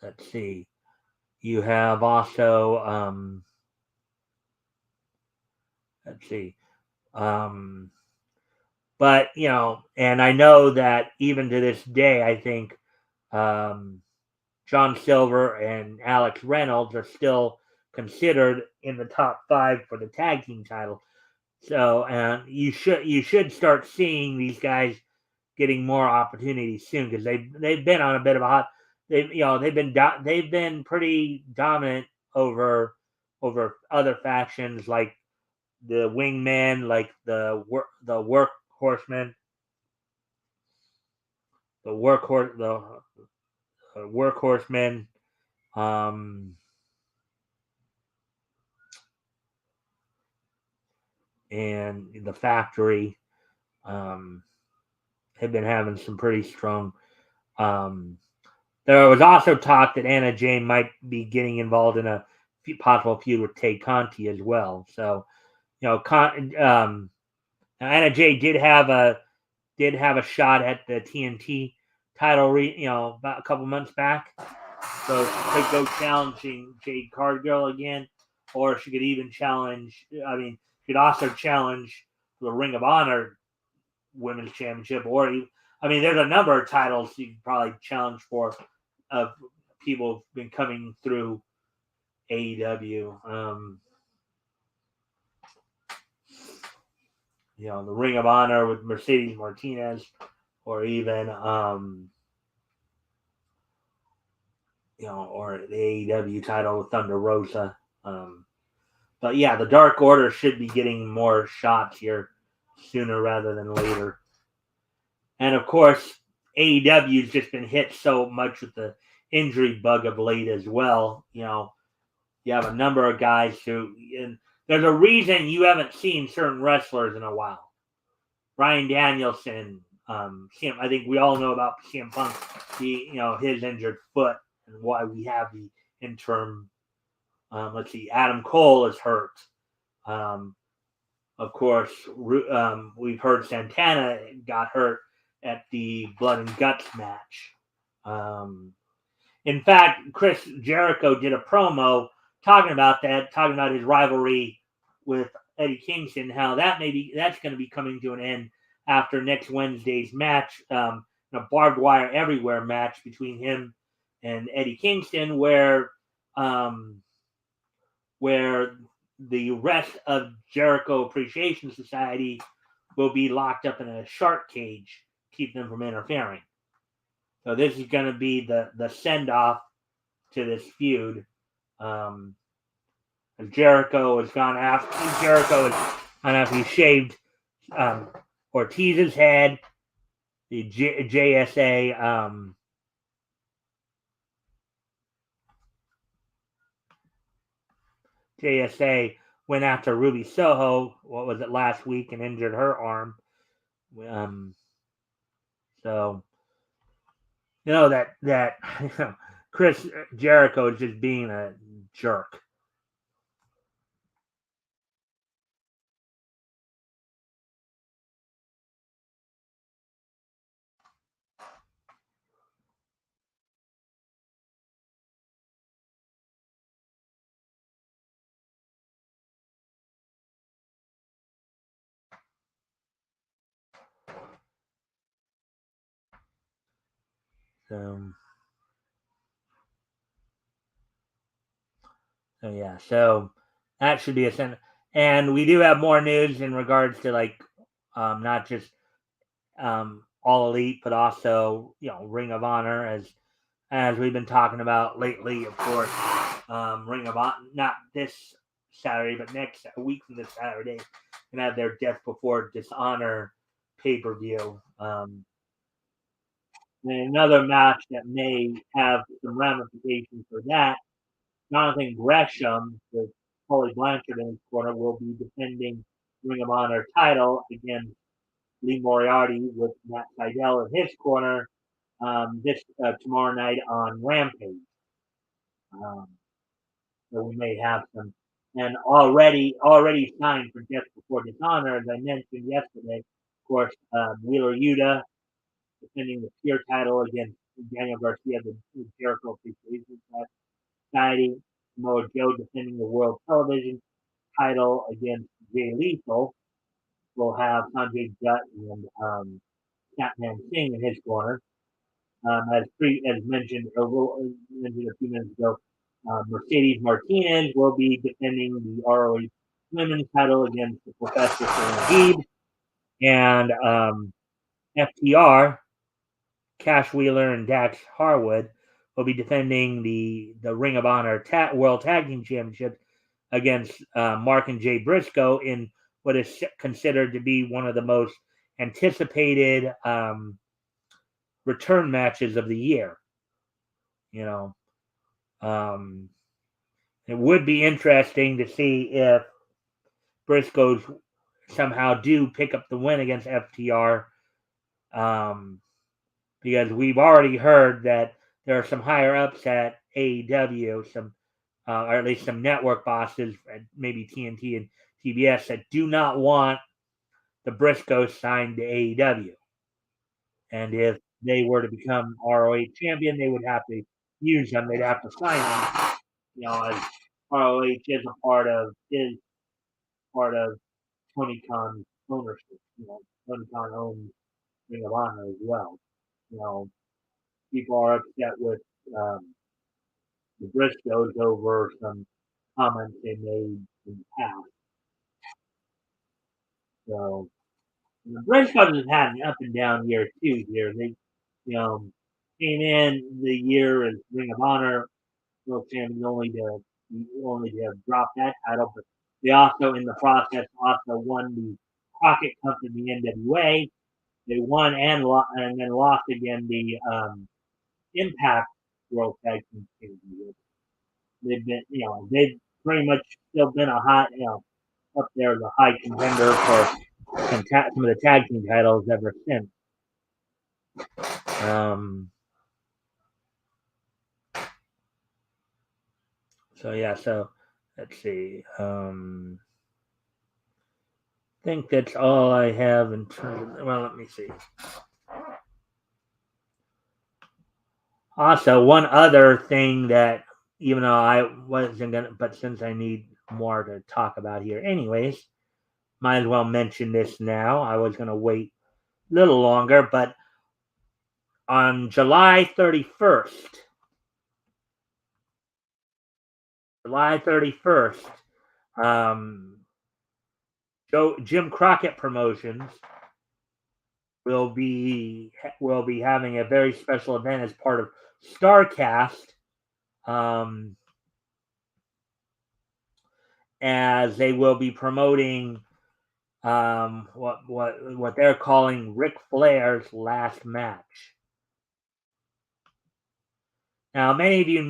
Let's see. You have also let's see. But and I know that even to this day, I think John Silver and Alex Reynolds are still considered in the top 5 for the tag team title. So, and you should start seeing these guys getting more opportunities soon, because they've been on a bit of a hot. They've been pretty dominant over other factions like the Wingman, like the Workhorsemen, the Workhorsemen, and the Factory have been having some pretty strong. There was also talk that Anna Jay might be getting involved in a possible feud with Tay Conti as well. So, Anna Jay did have a shot at the TNT title, about a couple months back. So she could go challenging Jade Cargill again, or she could even challenge. She could also challenge the Ring of Honor Women's Championship, or there's a number of titles you could probably challenge for. People have been coming through AEW. The Ring of Honor with Mercedes Martinez, or even or the AEW title with Thunder Rosa. But yeah, the Dark Order should be getting more shots here sooner rather than later. And of course, AEW's just been hit so much with the injury bug of late as well. You have a number of guys who, and there's a reason you haven't seen certain wrestlers in a while. Bryan Danielson, I think we all know about CM Punk, his injured foot, and why we have the interim. Let's see, Adam Cole is hurt. Of course, we've heard Santana got hurt at the Blood and Guts match. In fact, Chris Jericho did a promo talking about his rivalry with Eddie Kingston, how that's going to be coming to an end after next Wednesday's match, a barbed wire everywhere match between him and Eddie Kingston, where the rest of Jericho Appreciation Society will be locked up in a shark cage, keep them from interfering. So this is going to be the send-off to this feud. Jericho has gone after he shaved Ortiz's head. The JSA went after Ruby Soho. What was it, last week, and injured her arm. So that Chris Jericho is just being a jerk. So that should be a sin. And we do have more news in regards to not just All Elite, but also Ring of Honor, as we've been talking about lately. Of course, Ring of Honor, not this Saturday, but next week from this Saturday, and have their Death Before Dishonor pay-per-view. And another match that may have some ramifications for that. Jonathan Gresham, with Tully Blanchard in his corner, will be defending Ring of Honor title against Lee Moriarty with Matt Sydal in his corner this tomorrow night on Rampage. So we may have some, and already signed for Death Before Dishonor, as I mentioned yesterday. Of course, Wheeler Yuta defending the Pure title against Daniel Garcia, the Jericho Appreciation Society. Samoa Joe defending the World Television title against Jay Lethal. We'll have Sanjay Dutt and Catman Singh in his corner. As mentioned a few minutes ago, Mercedes Martinez will be defending the ROH Women's title against the Professor Habib, and FTR, Cash Wheeler and Dax Harwood will be defending the Ring of Honor World Tag Team Championship against Mark and Jay Briscoe in what is considered to be one of the most anticipated return matches of the year. It would be interesting to see if Briscoes somehow do pick up the win against FTR, because we've already heard that there are some higher ups at AEW, or at least some network bosses, maybe TNT and TBS, that do not want the Briscoes signed to AEW. And if they were to become ROH champion, they would have to use them. They'd have to sign them, as ROH is a part of Tony Khan's ownership. Tony Khan owns Ring of Honor as well. People are upset with the Briscoes over some comments they made in the past. So the Briscoes have had an up and down year too. Here they, came in the year as Ring of Honor World Champion only to have dropped that title, but they also in the process won the Crockett Cup in the NWA. They won and then lost again the Impact World Tag Team Championship. They've been, they've pretty much still been a hot, up there as a high contender for some of the tag team titles ever since. So let's see. I think that's all I have in terms of, let me see. Also, one other thing that, even though I wasn't going to, but since I need more to talk about here anyways, might as well mention this now. I was going to wait a little longer, but on July 31st, Jim Crockett Promotions will be having a very special event as part of StarCast um, as they will be promoting what they're calling Ric Flair's last match. Now, many of you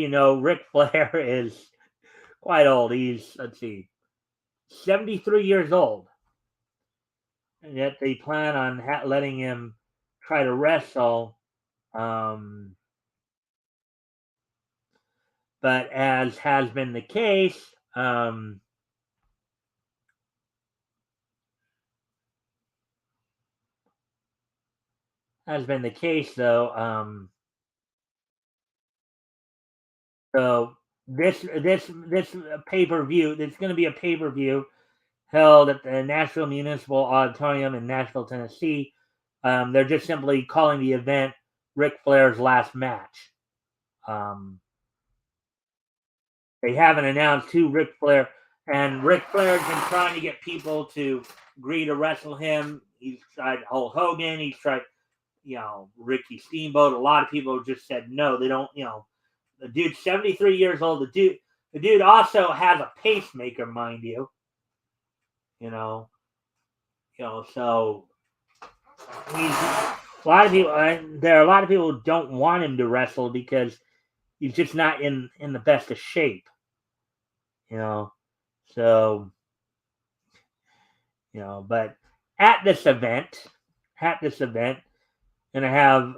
know, Ric Flair is quite old. He's, let's see, 73 years old, and yet they plan on letting him try to wrestle. Um, but as has been the case, though. So this pay-per-view, there's going to be a pay-per-view held at the Nashville Municipal Auditorium in Nashville, Tennessee. They're just simply calling the event Ric Flair's last match. They haven't announced who Ric Flair, and Ric Flair's been trying to get people to agree to wrestle him. He's tried Hulk Hogan. He's tried, Ricky Steamboat. A lot of people just said no. They don't. The dude's 73 years old. The dude also has a pacemaker, mind you. So he's a lot of people. There are a lot of people who don't want him to wrestle because he's just not in the best of shape. So but at this event, gonna have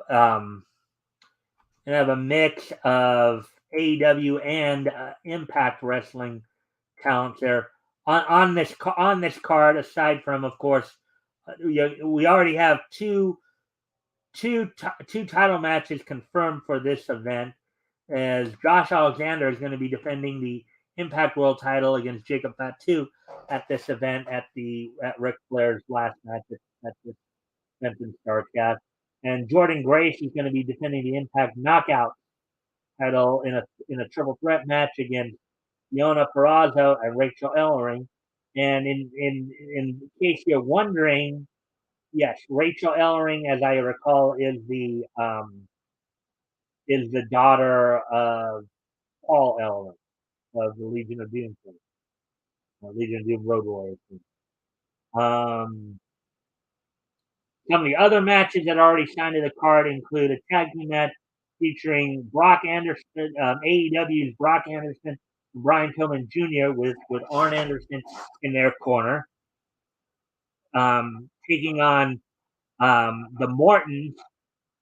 a mix of AEW and Impact Wrestling talents there on this card. Aside from, of course, we already have two title matches confirmed for this event, as Josh Alexander is going to be defending the Impact World title against Jacob Fatu at this event at Ric Flair's last match at this Memphis Starcast. And Jordan Grace is going to be defending the Impact Knockout title in a triple threat match against Fiona Purrazzo and Rachel Ellering. And in case you're wondering, yes, Rachel Ellering, as I recall, is the daughter of Paul Ellering of the Legion of Doom, Legion of Doom Road Warriors. Some of the other matches that are already signed to the card include a tag team match featuring Brock Anderson, AEW's Brock Anderson and Brian Pillman Jr. with Arn Anderson in their corner, taking on the Mortons,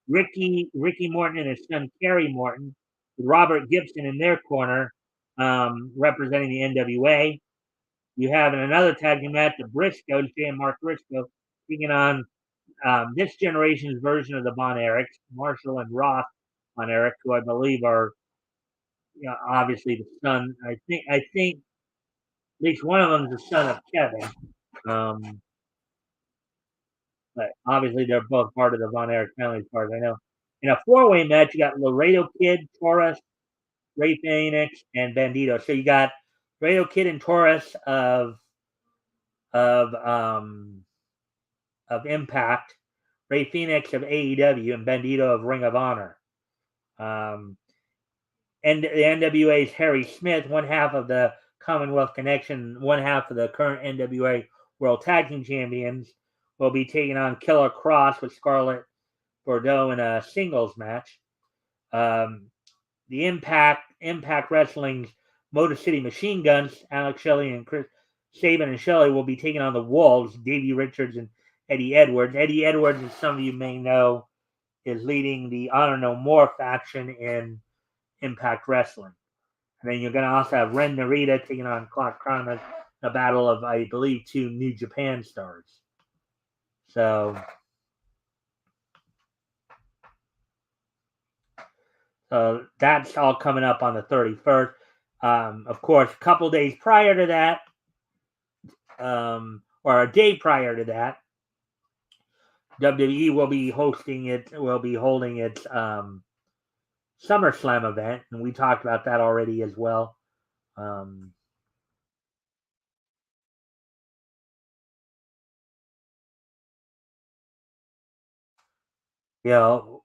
Ricky Morton and his son Kerry Morton, with Robert Gibson in their corner, representing the NWA. You have in another tag team match the Briscoes, Jay and Mark Briscoe, taking on this generation's version of the Von Erichs, Marshall and Ross Von Erich, who I believe are, obviously the son. I think at least one of them is the son of Kevin. But obviously they're both part of the Von Erich family, as far as I know. In a four-way match, you got Laredo Kid, Taurus, Ray Phoenix, and Bandito. So you got Laredo Kid and Taurus of Impact, Ray Phoenix of AEW, and Bandito of Ring of Honor. And the NWA's Harry Smith, one half of the Commonwealth Connection, one half of the current NWA World Tag Team Champions, will be taking on Killer Cross with Scarlett Bordeaux in a singles match. The Impact Wrestling's Motor City Machine Guns, Alex Shelley and Chris Sabin and Shelley, will be taking on the Wolves, Davey Richards and Eddie Edwards. Eddie Edwards, as some of you may know, is leading the Honor No More faction in Impact Wrestling. And then you're going to also have Ren Narita taking on Clark Connors, a battle of, I believe, two New Japan stars. So that's all coming up on the 31st. Of course, a couple days prior to that, or a day prior to that, WWE will be holding its SummerSlam event, and we talked about that already as well.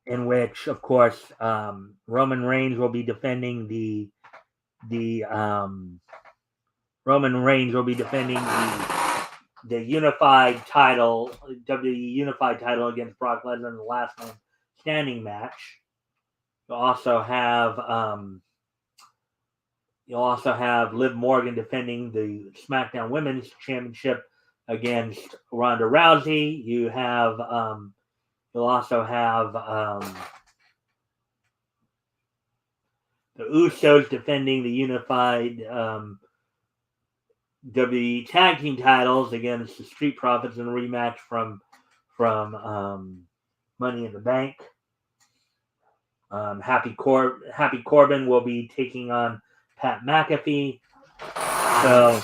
in which, of course, Roman Reigns will be defending the Roman Reigns will be defending the unified title, WWE unified title against Brock Lesnar in the last man standing match. You'll also have Liv Morgan defending the SmackDown Women's Championship against Ronda Rousey. You'll also have the Usos defending the unified WWE Tag Team titles against the Street Profits in a rematch from Money in the Bank. Happy Corbin will be taking on Pat McAfee. So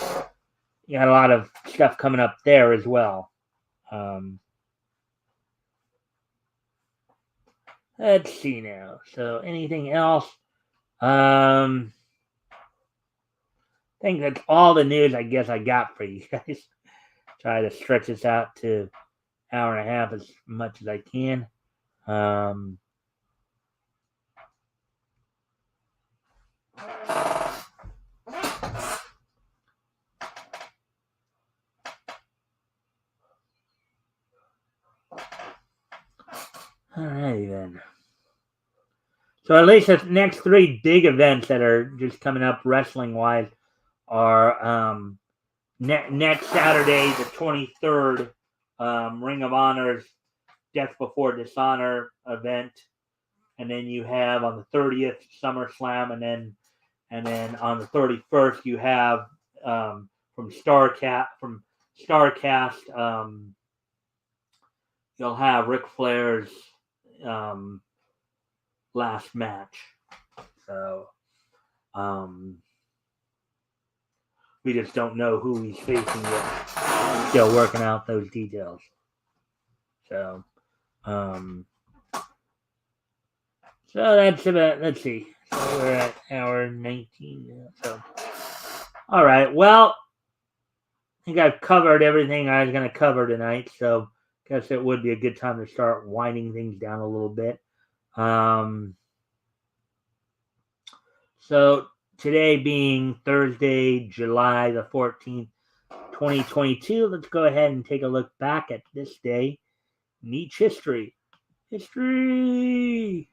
you got a lot of stuff coming up there as well. Let's see now. So anything else? I think that's all the news I guess I got for you guys. Try to stretch this out to an hour and a half as much as I can. Alrighty then. So at least the next three big events that are just coming up wrestling wise are next Saturday, the 23rd, Ring of Honor's Death Before Dishonor event, and then you have on the 30th SummerSlam, and then on the 31st you have from Starcast you'll have Ric Flair's last match. So we just don't know who he's facing yet. Still working out those details. So that's about. Let's see. So we're at hour 19. So all right. Well, I think I've covered everything I was going to cover tonight. So I guess it would be a good time to start winding things down a little bit. So today being Thursday, July the 14th, 2022, let's go ahead and take a look back at this day. Niche history. History!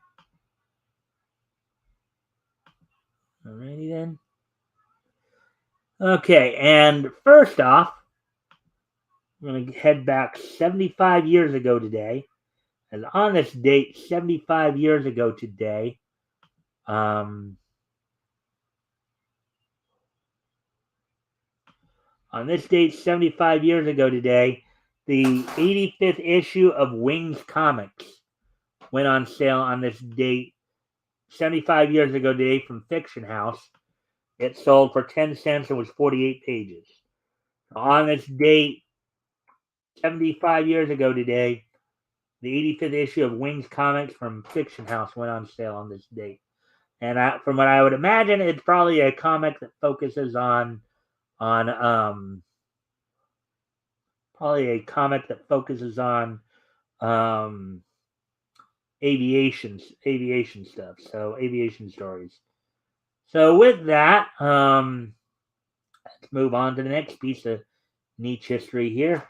Alrighty then. Okay, and first off, I'm going to head back 75 years ago today. And on this date, 75 years ago today, on this date, 75 years ago today, the 85th issue of Wings Comics went on sale on this date, 75 years ago today, from Fiction House. It sold for 10 cents and was 48 pages. On this date, 75 years ago today, the 85th issue of Wings Comics from Fiction House went on sale on this date. And from what I would imagine, it's probably a comic that focuses on aviation stuff, so aviation stories. So with that, let's move on to the next piece of niche history here.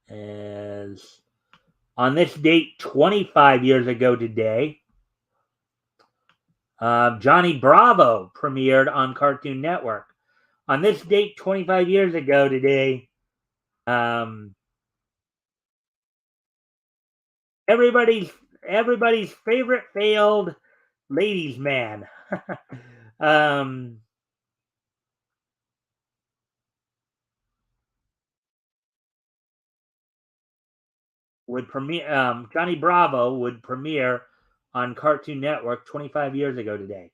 As on this date, 25 years ago today, Johnny Bravo premiered on Cartoon Network. On this date, 25 years ago today, everybody's favorite failed ladies' man. Would premiere. Johnny Bravo would premiere on Cartoon Network 25 years ago today.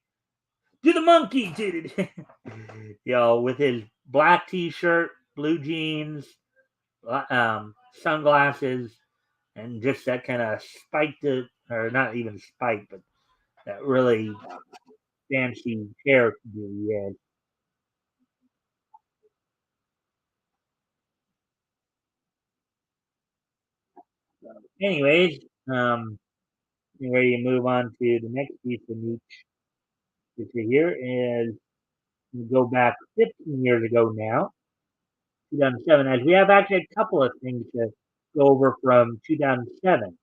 Do the monkey did it, with his black T-shirt, blue jeans, sunglasses, and just that kind of spiked, or not even spiked, but that really fancy hair. Yeah. Anyways, getting ready to move on to the next piece of news here is we go back 15 years ago now, 2007, as we have actually a couple of things to go over from 2007.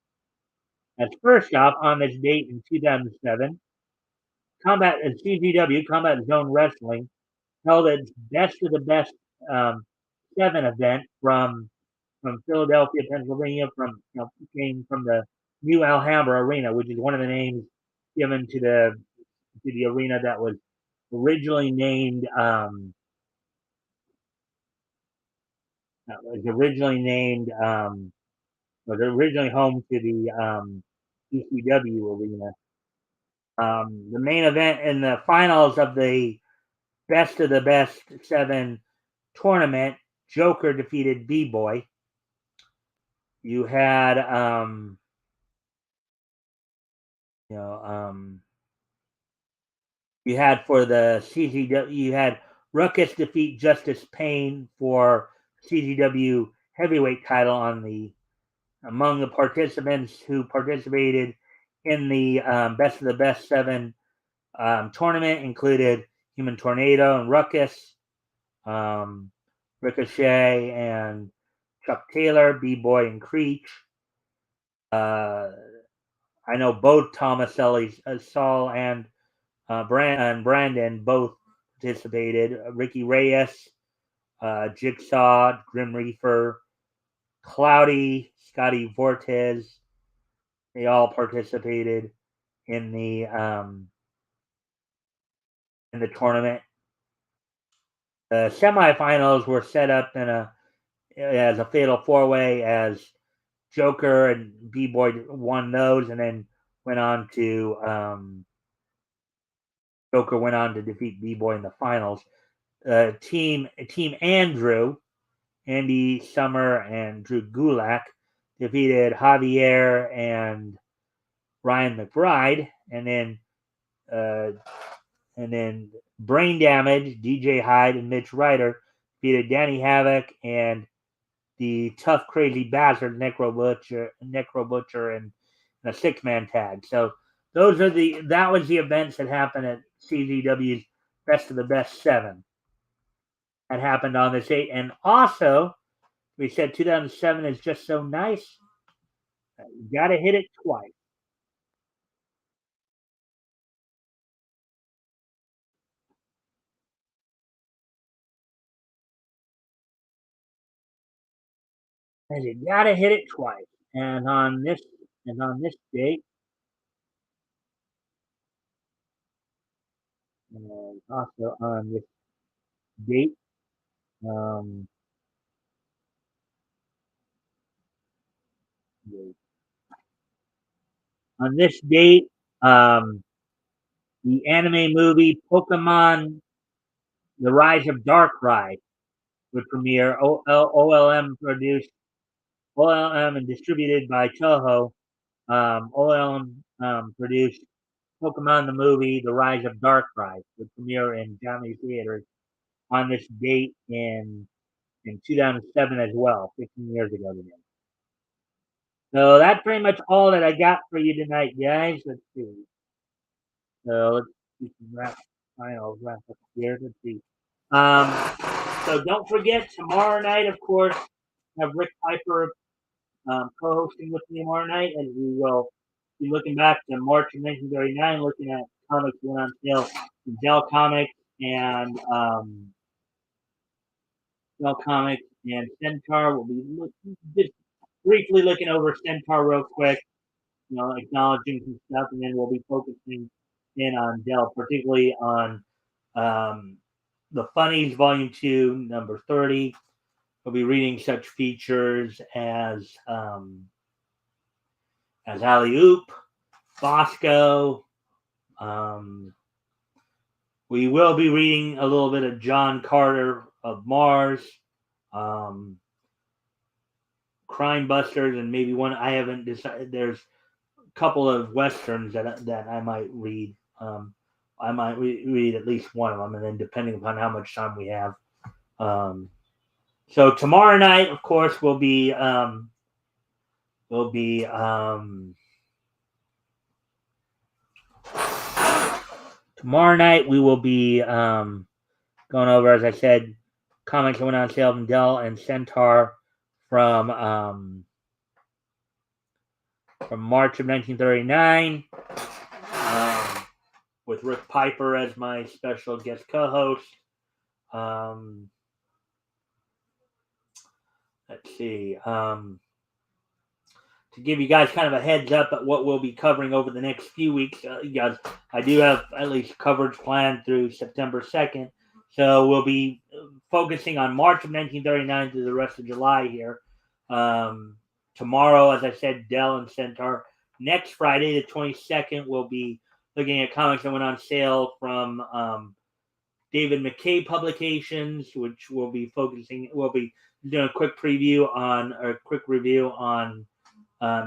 As first off, on this date in 2007, Combat and CZW Combat Zone Wrestling held its Best of the Best um, 7 event from Philadelphia, Pennsylvania, came from the New Alhambra Arena, which is one of the names given to the arena that was originally named was originally named was originally home to the ECW arena. The main event in the finals of the Best of the Best 7 tournament, Joker defeated B-Boy. You had you know you had for the CZW, you had Ruckus defeat Justice Payne for CZW heavyweight title on the among the participants who participated in the Best of the Best 7 tournament included Human Tornado and Ruckus, Ricochet and Chuck Taylor, B-Boy and Creech. I know both Tomaselli, Saul and Brandon both participated. Ricky Reyes, Jigsaw, Grim Reaper, Cloudy, Scotty Vortez, they all participated in the tournament. The semifinals were set up as a fatal 4-way as Joker and B-Boy won those, and then went on to Joker went on to defeat B-Boy in the finals. Team Andrew, Andy Summer and Drew Gulak defeated Javier and Ryan McBride, and then Brain Damage, DJ Hyde and Mitch Ryder defeated Danny Havoc and the Tough Crazy Bastard Necro Butcher, and a 6-man tag. So that was the events that happened at CZW's Best of the Best 7 that happened on this date. And also, we said 2007 is just so nice. You got to hit it twice. And you got to hit it twice. And on this date, and also on this date, um, on this date, um, the anime movie Pokemon: The Rise of Darkrai would premiere. OLM and distributed by Toho. OLM produced Pokemon the movie The Rise of Darkrai would premiere in Japanese theaters on this date in 2007 as well, 15 years ago today. So that's pretty much all that I got for you tonight, guys. Let's see. So let's do some wrap up here. Let's see. So don't forget, tomorrow night, of course, have Rick Piper co-hosting with me tomorrow night, and we will be looking back to March of 1939, looking at comics that went on sale in Dell Comics and Centaur. We'll be just briefly looking over Centaur real quick, acknowledging some stuff, and then we'll be focusing in on Dell, particularly on the Funnies Volume 2, number 30. We'll be reading such features as Alley Oop, Bosco. We will be reading a little bit of John Carter of Mars, Crime Busters, and maybe one I haven't decided. There's a couple of westerns that I might read. I might read at least one of them, and then depending upon how much time we have. So tomorrow night, of course, will be will be tomorrow night. We will be going over, as I said, comics that went on sale from Dell and Centaur from March of 1939, with Rick Piper as my special guest co-host. Let's see. To give you guys kind of a heads up at what we'll be covering over the next few weeks, you guys, I do have at least coverage planned through September 2nd. So we'll be focusing on March of 1939 through the rest of July here. Tomorrow, as I said, Dell and Centaur. Next Friday, the 22nd, we'll be looking at comics that went on sale from David McKay Publications, which we'll be doing a quick review on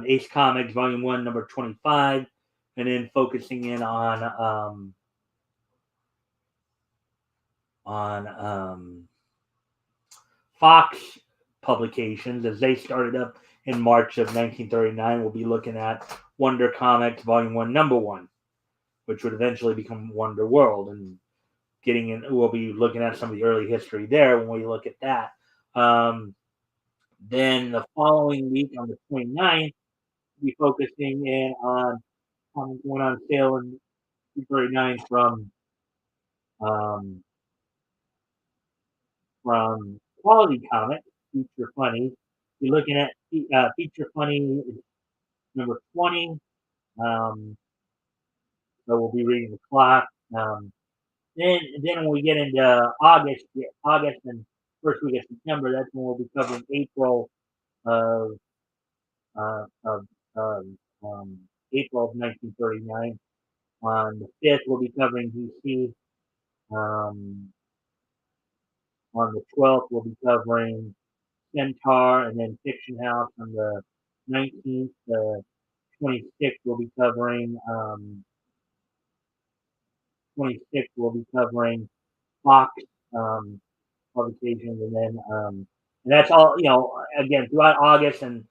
Ace Comics Volume 1, number 25, and then focusing in on Fox Publications, as they started up in March of 1939. We'll be looking at Wonder Comics Volume 1, number 1, which would eventually become Wonder World, and we'll be looking at some of the early history there when we look at that. Then the following week, on the 29th, we'll be focusing in on comics going on sale in 39 from Quality Comics, Feature Funny. You're looking at Feature Funny number 20. So we'll be reading the clock. Then when we get into August and first week of September, that's when we'll be covering April of uh, of, of April of 1939. On the 5th, we'll be covering DC. On the 12th, we'll be covering Centaur and then Fiction House. On the 19th, the 26th, we'll be covering 26th, we'll be covering Fox publications, and then and that's all. Again, throughout August and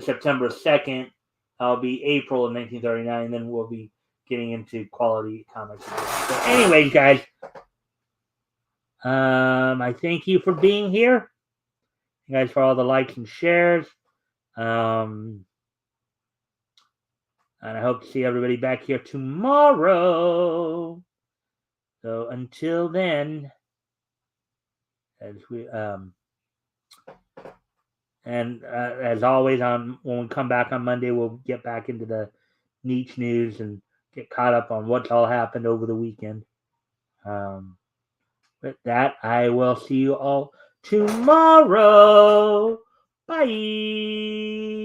September 2nd, I'll be April of 1939, and then we'll be getting into Quality Comics. So, anyways, guys, I thank you for being here. You guys for all the likes and shares. And I hope to see everybody back here tomorrow. So until then, as we as always, when we come back on Monday, we'll get back into the niche news and get caught up on what's all happened over the weekend. With that, I will see you all tomorrow. Bye.